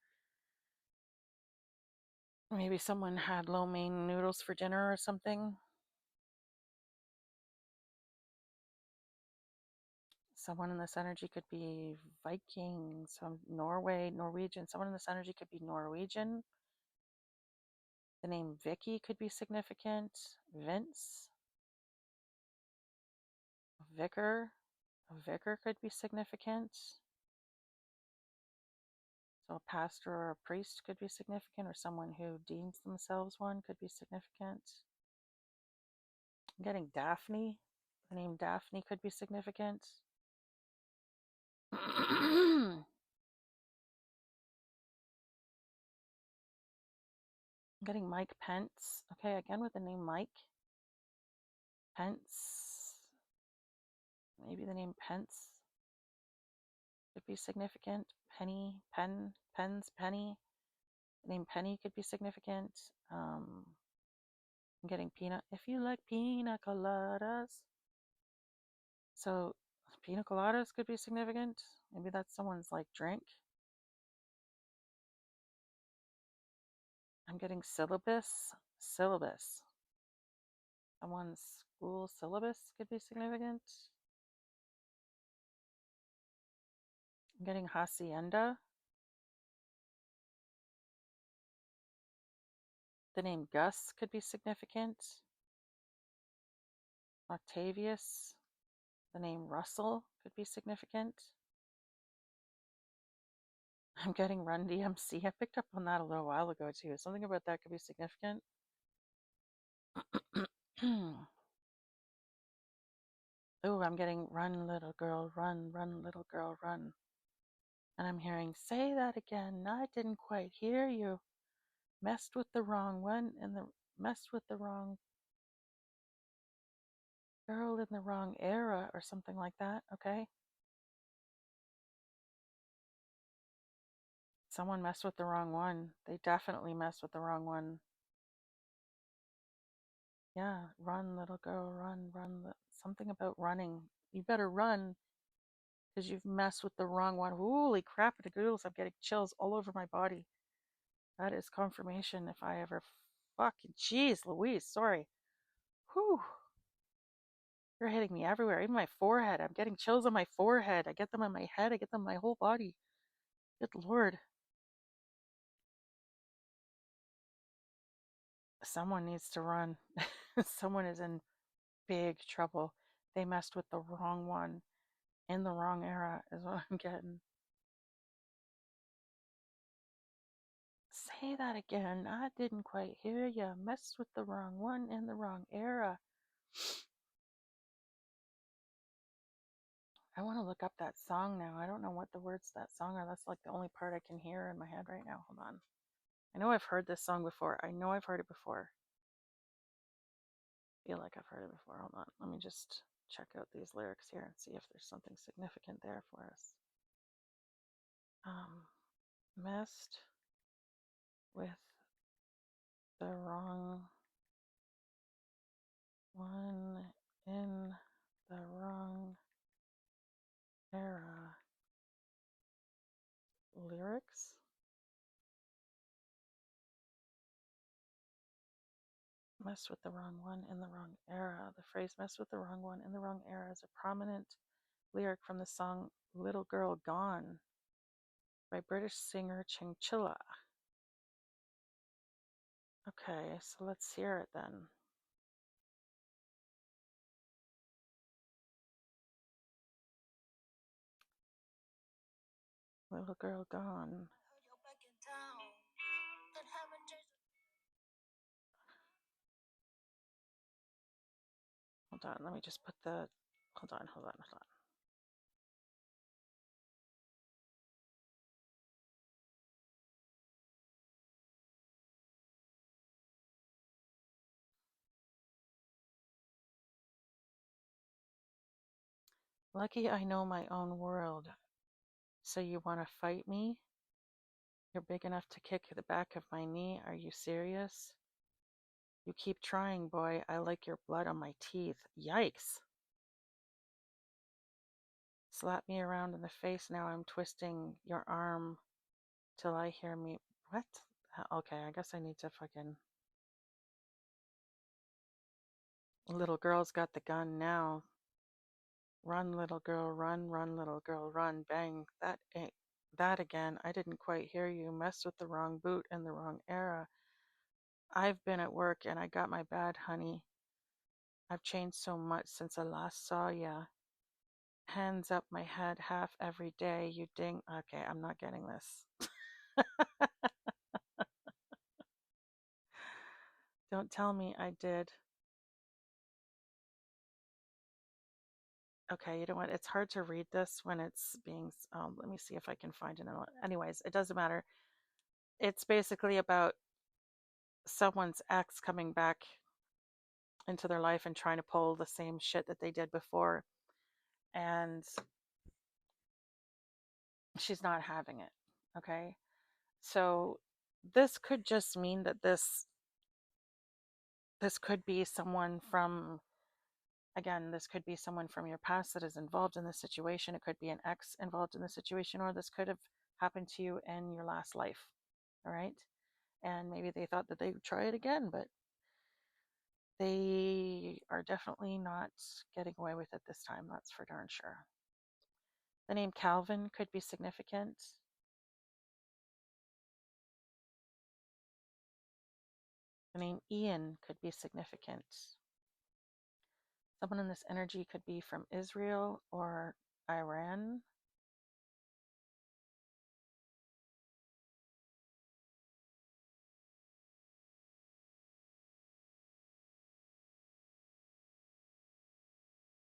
maybe someone had lo mein noodles for dinner or something. Someone in this energy could be Viking, some Norway, Norwegian. Someone in this energy could be Norwegian. The name Vicky could be significant. Vince, Vicar, a vicar could be significant. So a pastor or a priest could be significant, or someone who deems themselves one could be significant. I'm getting Daphne. The name Daphne could be significant. I'm getting Mike Pence. Okay, again with the name Mike Pence. Maybe the name Pence could be significant. Penny, Pens, Penny. The name Penny could be significant. I'm getting peanut. If you like pina coladas. So pina coladas could be significant. Maybe that's someone's like drink. I'm getting syllabus. Syllabus. Someone's school syllabus could be significant. I'm getting hacienda. The name Gus could be significant. Octavius. The name Russell could be significant. I'm getting Run DMC. I picked up on that a little while ago too. Something about that could be significant. Oh, I'm getting Run Little Girl, Run, Run Little Girl, Run. And I'm hearing, say that again. I didn't quite hear you. Messed with the wrong one and messed with the wrong girl in the wrong era or something like that, okay? Someone messed with the wrong one. They definitely messed with the wrong one. Yeah, run, little girl, run, run. Something about running. You better run because you've messed with the wrong one. Holy crap, the goodles. I'm getting chills all over my body. That is confirmation if I ever fucking. Jeez Louise, sorry. Whew. You're hitting me everywhere, even my forehead. I'm getting chills on my forehead. I get them on my head. I get them on my whole body. Good Lord. Someone needs to run. Someone is in big trouble. They messed with the wrong one in the wrong era, is what I'm getting. Say that again. I didn't quite hear you. Messed with the wrong one in the wrong era. I want to look up that song now. I don't know what the words to that song are. That's like the only part I can hear in my head right now. Hold on. I know I've heard this song before. I know I've heard it before. I feel like I've heard it before. Hold on. Let me just check out these lyrics here and see if there's something significant there for us. Messed with the wrong one in the wrong era. Lyrics? Messed with the wrong one in the wrong era. The phrase messed with the wrong one in the wrong era is a prominent lyric from the song Little Girl Gone by British singer Chinchilla. Okay, so let's hear it then. Little Girl Gone. Hold on, let me just put the. Hold on. Lucky I know my own world. So you want to fight me? You're big enough to kick the back of my knee. Are you serious? You keep trying, boy. I like your blood on my teeth. Yikes. Slap me around in the face. Now I'm twisting your arm till I hear me. What? Okay, I guess I need to fucking. Little girl's got the gun now. Run, little girl, run, little girl, run. Bang. That ain't. That again. I didn't quite hear you. Messed with the wrong boot in the wrong era. I've been at work and I got my bad, honey. I've changed so much since I last saw ya. Hands up my head half every day, you ding. Okay, I'm not getting this. Don't tell me I did. Okay, you know what? It's hard to read this when it's being. Let me see if I can find it. Anyways, it doesn't matter. It's basically about someone's ex coming back into their life and trying to pull the same shit that they did before. And she's not having it. Okay. So this could just mean that this could be someone from, again, this could be someone from your past that is involved in this situation. It could be an ex involved in the situation, or this could have happened to you in your last life. All right. And maybe they thought that they would try it again, but they are definitely not getting away with it this time. That's for darn sure. The name Calvin could be significant. The name Ian could be significant. Someone in this energy could be from Israel or Iran.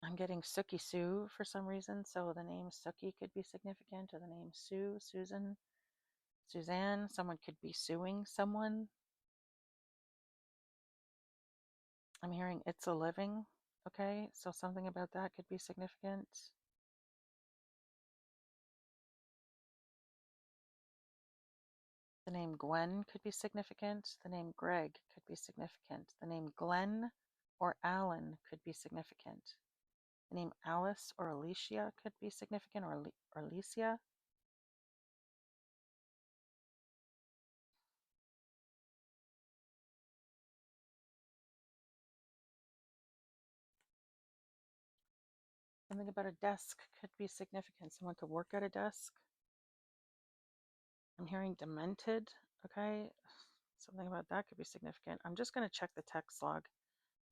I'm getting Suki Sue for some reason, so the name Suki could be significant, or the name Sue, Susan, Suzanne. Someone could be suing someone. I'm hearing It's a Living. Okay, so something about that could be significant. The name Gwen could be significant. The name Greg could be significant. The name Glenn or Alan could be significant. The name Alice or Alicia could be significant, or Alicia. Something about a desk could be significant. Someone could work at a desk. I'm hearing demented. Okay, something about that could be significant. I'm just going to check the text log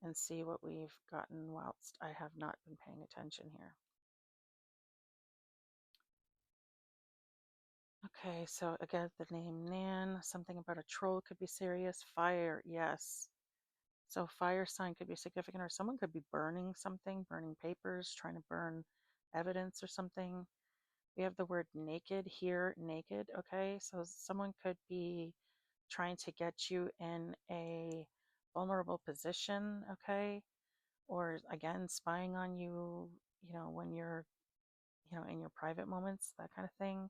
and see what we've gotten whilst I have not been paying attention here. Okay, so again, the name Nan, something about a troll could be serious. Fire, yes. So fire sign could be significant, or someone could be burning something, burning papers, trying to burn evidence or something. We have the word naked here, naked, okay? So someone could be trying to get you in a vulnerable position, okay? Or again, spying on you, when you're, in your private moments, that kind of thing.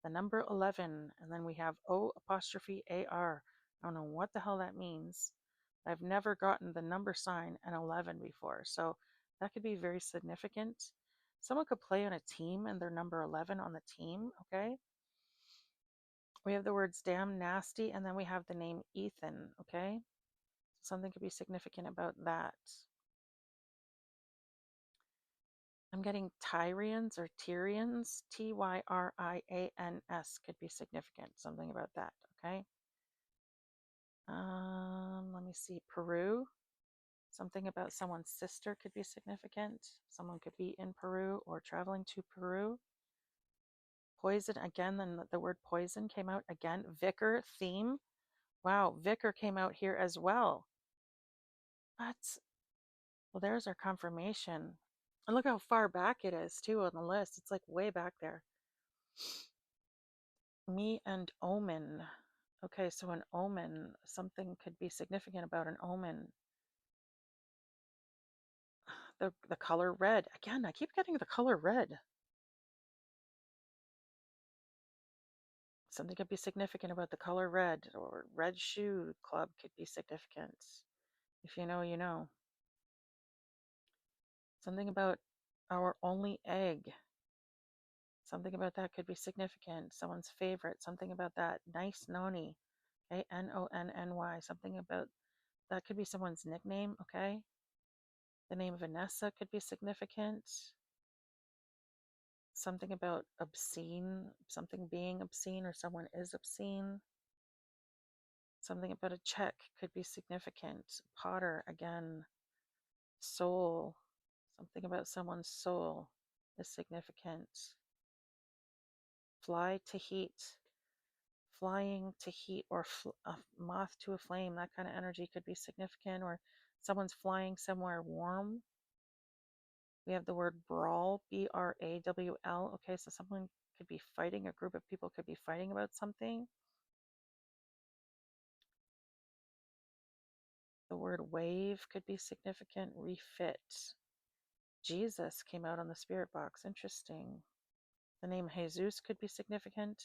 The number 11, and then we have O apostrophe AR. I don't know what the hell that means. I've never gotten the number sign and 11 before, so that could be very significant. Someone could play on a team and they're number 11 on the team, okay? We have the words damn, nasty, and then we have the name Ethan, okay? Something could be significant about that. I'm getting Tyrians or Tyrians, Tyrians could be significant. Something about that, okay? Let me see. Peru. Something about someone's sister could be significant. Someone could be in Peru or traveling to Peru. Poison again, then the word poison came out again. Vicar theme. Wow, vicar came out here as well. What? Well, there's our confirmation. And look how far back it is, too, on the list. It's like way back there. Me and omen. Okay, so an omen. Something could be significant about an omen. The color red. Again, I keep getting the color red. Something could be significant about the color red, or red shoe club could be significant. If you know, you know. Something about our only egg. Something about that could be significant. Someone's favorite. Something about that. Nice noni. Okay, Nonny. Something about that could be someone's nickname. Okay. The name Vanessa could be significant. Something about obscene. Something being obscene or someone is obscene. Something about a check could be significant. Potter, again. Soul. Something about someone's soul is significant. Fly to heat. Flying to heat, or a moth to a flame, that kind of energy could be significant, or someone's flying somewhere warm. We have the word brawl, Brawl. Okay, so someone could be fighting, a group of people could be fighting about something. The word wave could be significant. Refit. Jesus came out on the spirit box. Interesting. The name Jesus could be significant.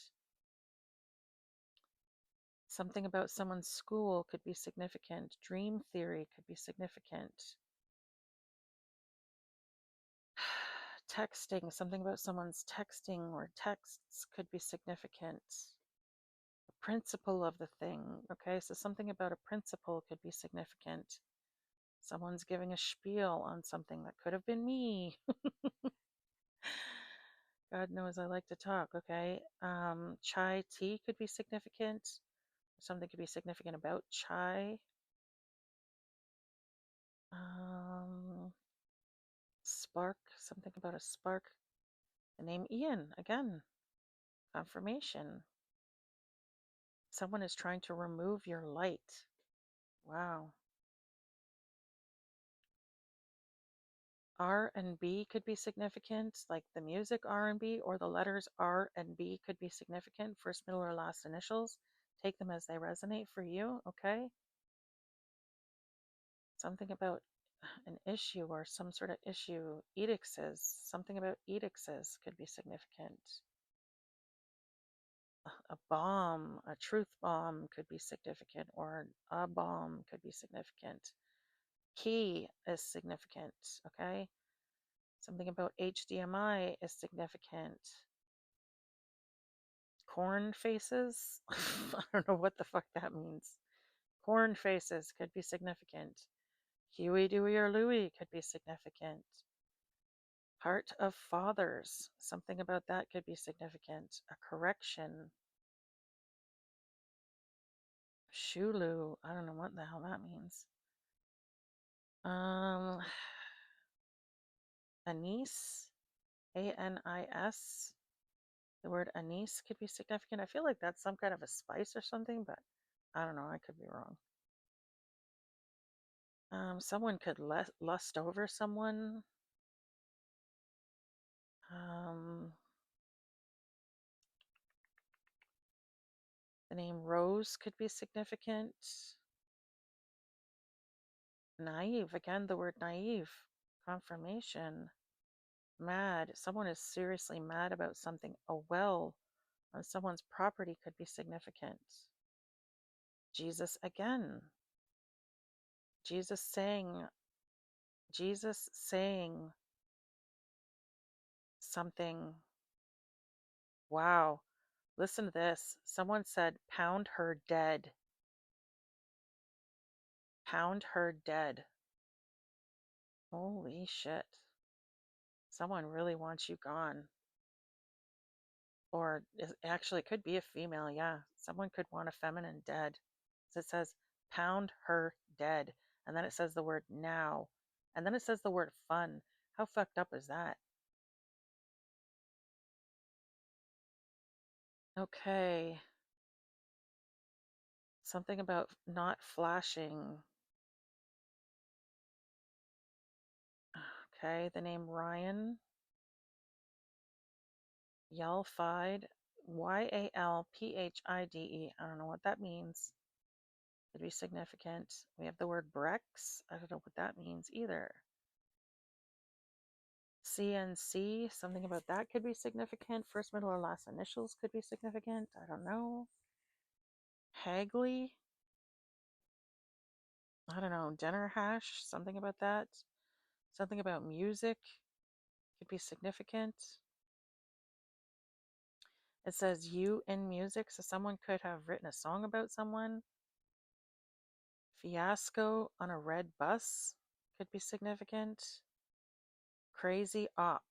Something about someone's school could be significant. Dream theory could be significant. Texting, something about someone's texting or texts could be significant. The principle of the thing, okay? So something about a principle could be significant. Someone's giving a spiel on something. That could have been me. God knows I like to talk, okay? Chai tea could be significant. Something could be significant about chai. Spark, something about a spark. The name Ian, again, confirmation. Someone is trying to remove your light. Wow. R and B could be significant, like the music R&B, or the letters R and B could be significant, first, middle, or last initials. Take them as they resonate for you, okay? Something about an issue or some sort of issue. Edixes, something about edixes could be significant. A bomb, a truth bomb could be significant, or a bomb could be significant. Key is significant, okay? Something about HDMI is significant. Corn faces? I don't know what the fuck that means. Corn faces could be significant. Huey, Dewey, or Louie could be significant. Heart of fathers. Something about that could be significant. A correction. Shulu. I don't know what the hell that means. Anise. Anis. The word anise could be significant. I feel like that's some kind of a spice or something, but I don't know. I could be wrong. Someone could lust over someone. Um, the name Rose could be significant. Naive, again, the word naive. Confirmation. Mad. Someone is seriously mad about something. A well on someone's property could be significant. Jesus again. Jesus saying something. Wow. Listen to this. Someone said, pound her dead. Pound her dead. Holy shit. Someone really wants you gone. Or actually, it could be a female. Yeah. Someone could want a feminine dead. So it says, pound her dead. And then it says the word now. And then it says the word fun. How fucked up is that? Okay. Something about not flashing. Okay. The name Ryan. Yalphide. Yalphide. I don't know what that means. Could be significant. We have the word Brex. I don't know what that means either. CNC, something about that could be significant. First, middle, or last initials could be significant. I don't know. Hagley, I don't know. Dinner hash, something about that. Something about music could be significant. It says you in music, so someone could have written a song about someone. Fiasco on a red bus could be significant. Crazy op.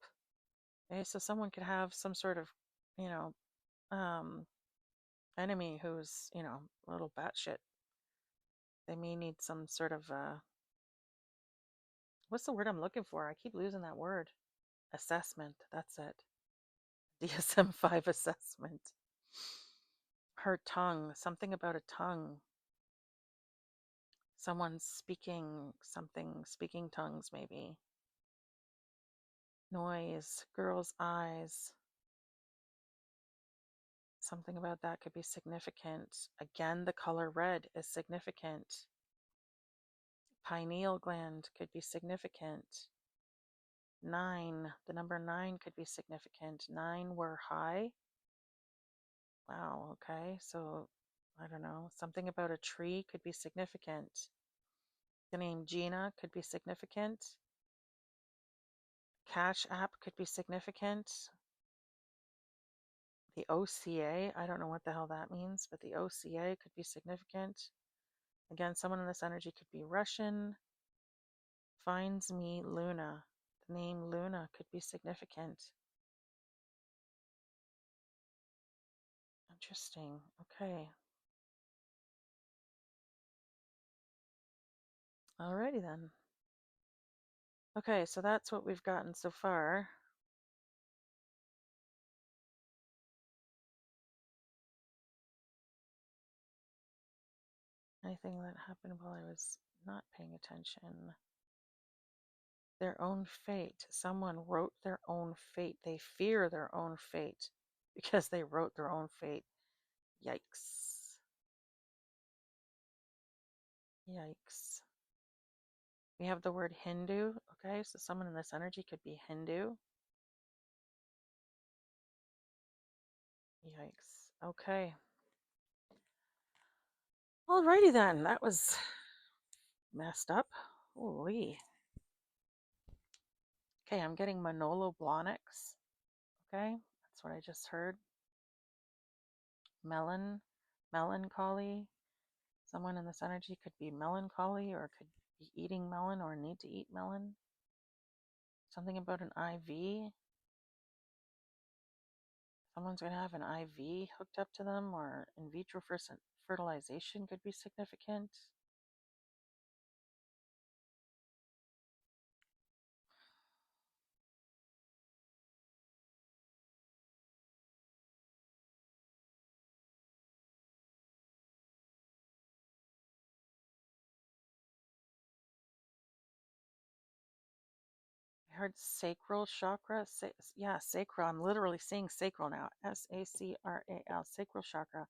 Okay, so someone could have some sort of, you know, enemy who's, a little batshit. They may need some sort of, what's the word I'm looking for? I keep losing that word. Assessment. That's it. DSM-5 assessment. Her tongue. Something about a tongue. Someone's speaking something, speaking tongues maybe. Noise. Girl's eyes. Something about that could be significant. Again, the color red is significant. Pineal gland could be significant. 9, the number 9 could be significant. 9 were high. Wow, okay. So, I don't know. Something about a tree could be significant. The name Gina could be significant. Cash App could be significant. The OCA, I don't know what the hell that means, but the OCA could be significant. Again, someone in this energy could be Russian. Finds me Luna. The name Luna could be significant. Interesting. Okay. Alrighty then. Okay, so that's what we've gotten so far. Anything that happened while I was not paying attention. Their own fate. Someone wrote their own fate. They fear their own fate because they wrote their own fate. Yikes. Yikes. We have the word Hindu. Okay, so someone in this energy could be Hindu. Yikes. Okay. Alrighty then. That was messed up. Holy. Okay, I'm getting Manolo Blahniks. Okay, that's what I just heard. Melancholy. Someone in this energy could be melancholy or could be eating melon or need to eat melon. Something about an IV. Someone's going to have an IV hooked up to them, or in vitro fertilization could be significant. We heard sacral chakra. Yeah, sacral. I'm literally seeing sacral now. Sacral, sacral chakra.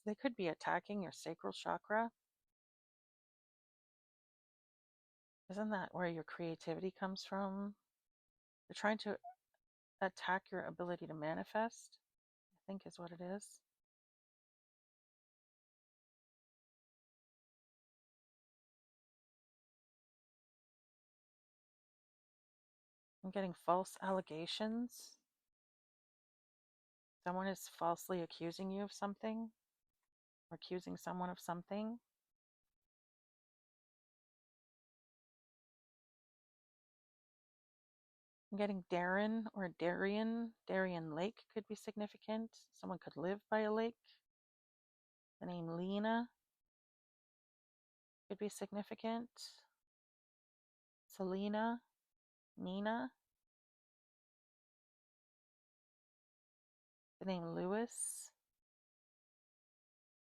They could be attacking your sacral chakra. Isn't that where your creativity comes from? They're trying to attack your ability to manifest, I think is what it is. I'm getting false allegations. Someone is falsely accusing you of something, or accusing someone of something. I'm getting Darren or Darien. Darien Lake could be significant. Someone could live by a lake. The name Lena could be significant. Selena, Nina. The name Lewis,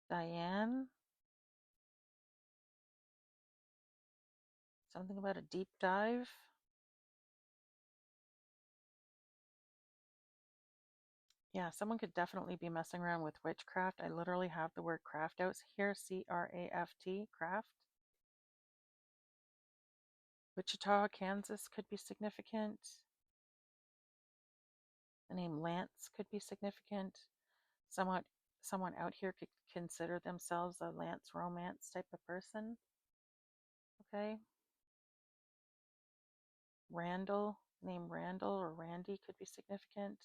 Diane. Something about a deep dive. Yeah, someone could definitely be messing around with witchcraft. I literally have the word craft out here, C-R-A-F-T, craft. Wichita, Kansas could be significant. The name Lance could be significant. Someone out here could consider themselves a Lance romance type of person. Okay. Randall, name Randall or Randy could be significant.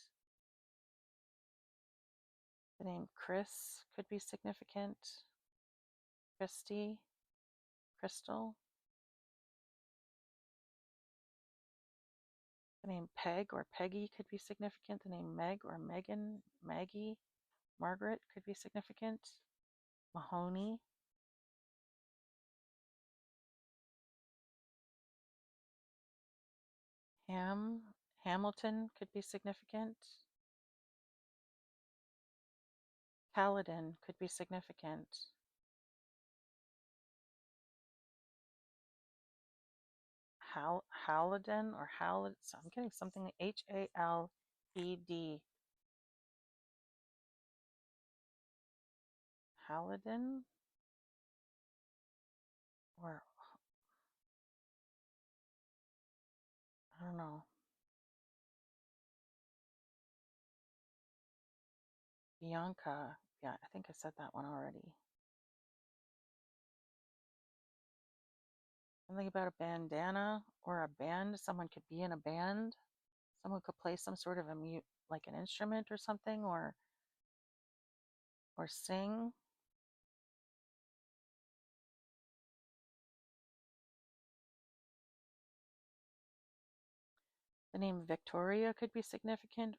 The name Chris could be significant. Christy, Crystal. The name Peg or Peggy could be significant. The name Meg or Megan, Maggie, Margaret could be significant. Mahoney. Hamilton could be significant. Paladin could be significant. Halidin or Halid. So I'm getting something like H-A-L-E-D. Halidin or I don't know. Bianca. Yeah, I think I said that one already. Something about a bandana or a band. Someone could be in a band. Someone could play some sort of like an instrument or something, or sing. The name Victoria could be significant.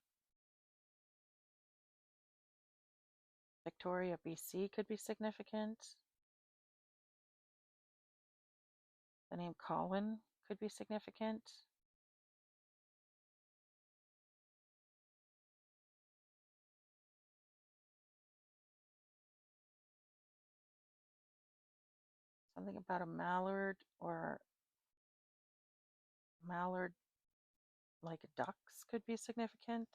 Victoria, BC could be significant. The name Colin could be significant. Something about a mallard or mallard like ducks could be significant.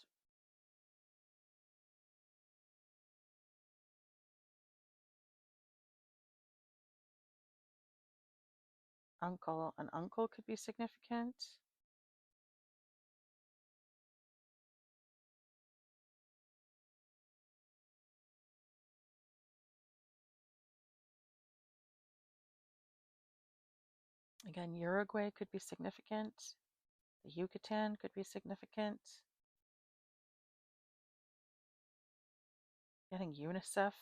An uncle could be significant. Again, Uruguay could be significant. The Yucatan could be significant. Getting UNICEF.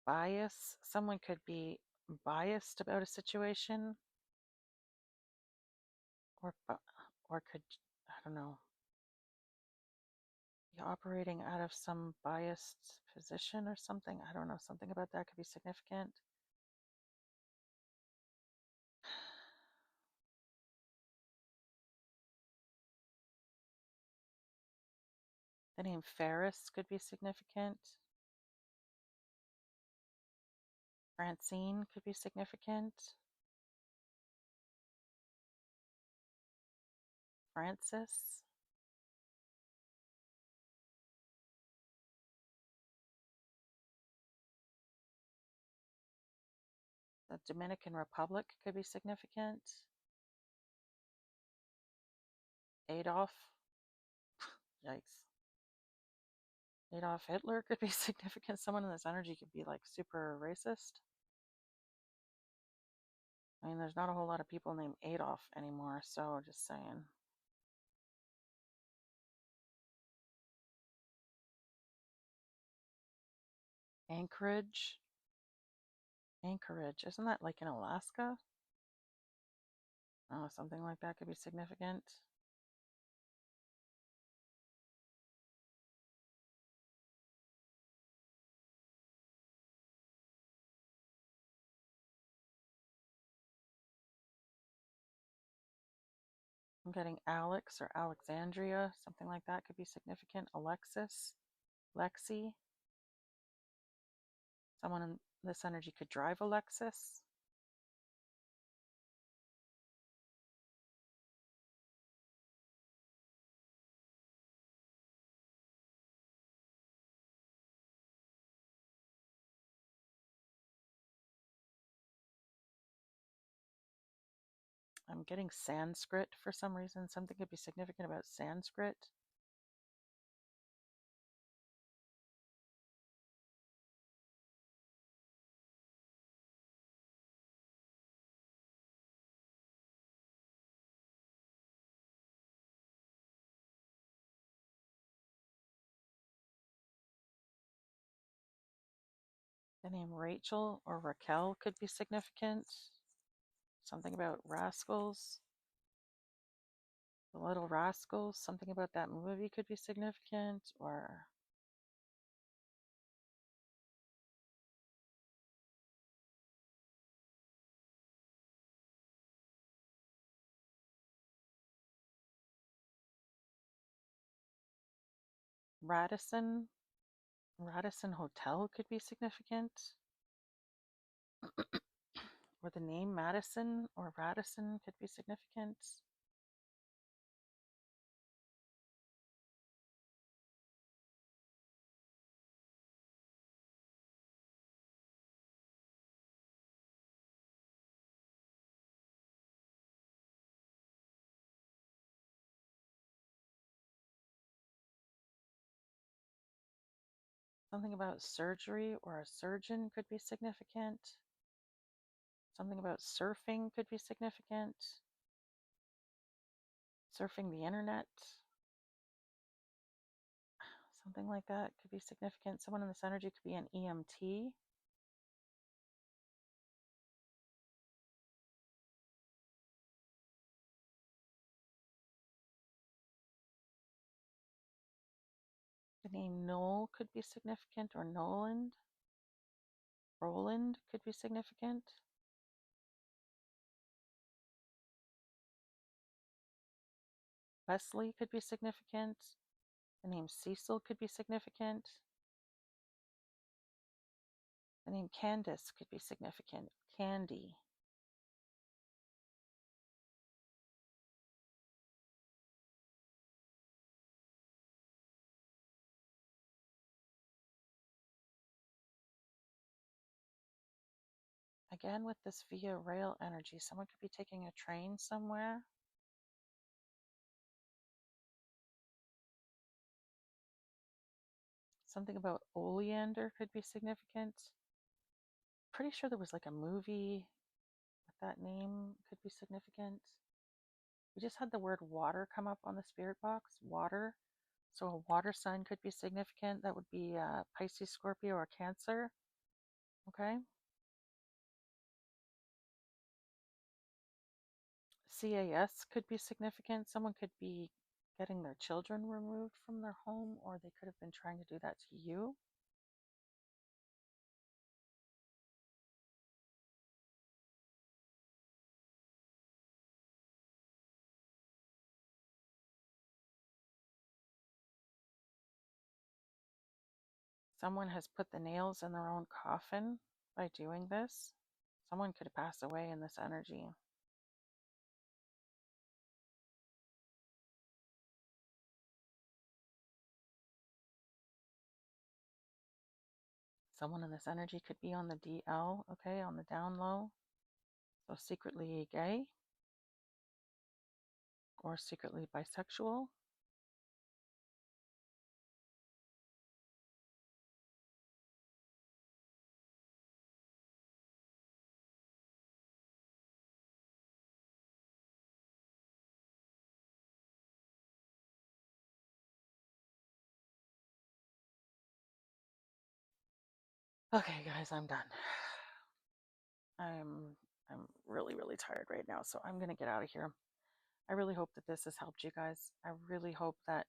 Bias. Someone could be biased about a situation, or could, I don't know, be operating out of some biased position or something. I don't know. Something about that could be significant. The name Ferris could be significant. Francine could be significant. Francis. The Dominican Republic could be significant. Adolf. Yikes. Adolf Hitler could be significant. Someone in this energy could be like super racist. I mean, there's not a whole lot of people named Adolf anymore, so just saying. Anchorage. Anchorage. Isn't that like in Alaska? Oh, something like that could be significant. I'm getting Alex or Alexandria, something like that could be significant. Alexis, Lexi. Someone in this energy could drive a Lexus. I'm getting Sanskrit for some reason. Something could be significant about Sanskrit. The name Rachel or Raquel could be significant. Something about Rascals. The Little Rascals. Something about that movie could be significant. Or Radisson. Radisson Hotel could be significant. Or the name Madison or Radisson could be significant. Something about surgery or a surgeon could be significant. Something about surfing could be significant. Surfing the internet. Something like that could be significant. Someone in this energy could be an EMT. The name Noel could be significant, or Noland. Roland could be significant. Wesley could be significant. The name Cecil could be significant. The name Candace could be significant. Candy. Again, with this via rail energy, someone could be taking a train somewhere. Something about oleander could be significant. Pretty sure there was like a movie with that name could be significant. We just had the word water come up on the spirit box. Water. So a water sign could be significant. That would be Pisces, Scorpio, or Cancer. Okay. CAS could be significant. Someone could be getting their children removed from their home, or they could have been trying to do that to you. Someone has put the nails in their own coffin by doing this. Someone could pass away in this energy. Someone in this energy could be on the DL, okay, on the down low. So secretly gay or secretly bisexual. Okay, guys, I'm done. I'm really, really tired right now, so I'm gonna get out of here. I really hope that this has helped you guys. I really hope that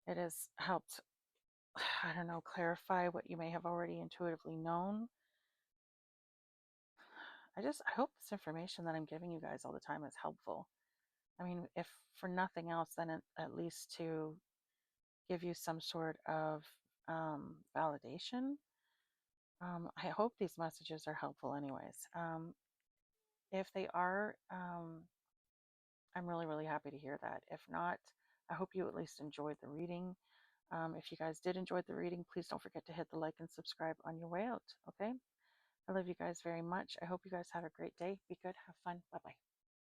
it has helped, I don't know, clarify what you may have already intuitively known. I hope this information that I'm giving you guys all the time is helpful. I mean, if for nothing else, then at least to give you some sort of validation. I hope these messages are helpful, anyways. If they are, I'm really, really happy to hear that. If not, I hope you at least enjoyed the reading. If you guys did enjoy the reading, please don't forget to hit the like and subscribe on your way out. Okay? I love you guys very much. I hope you guys have a great day. Be good. Have fun. Bye bye.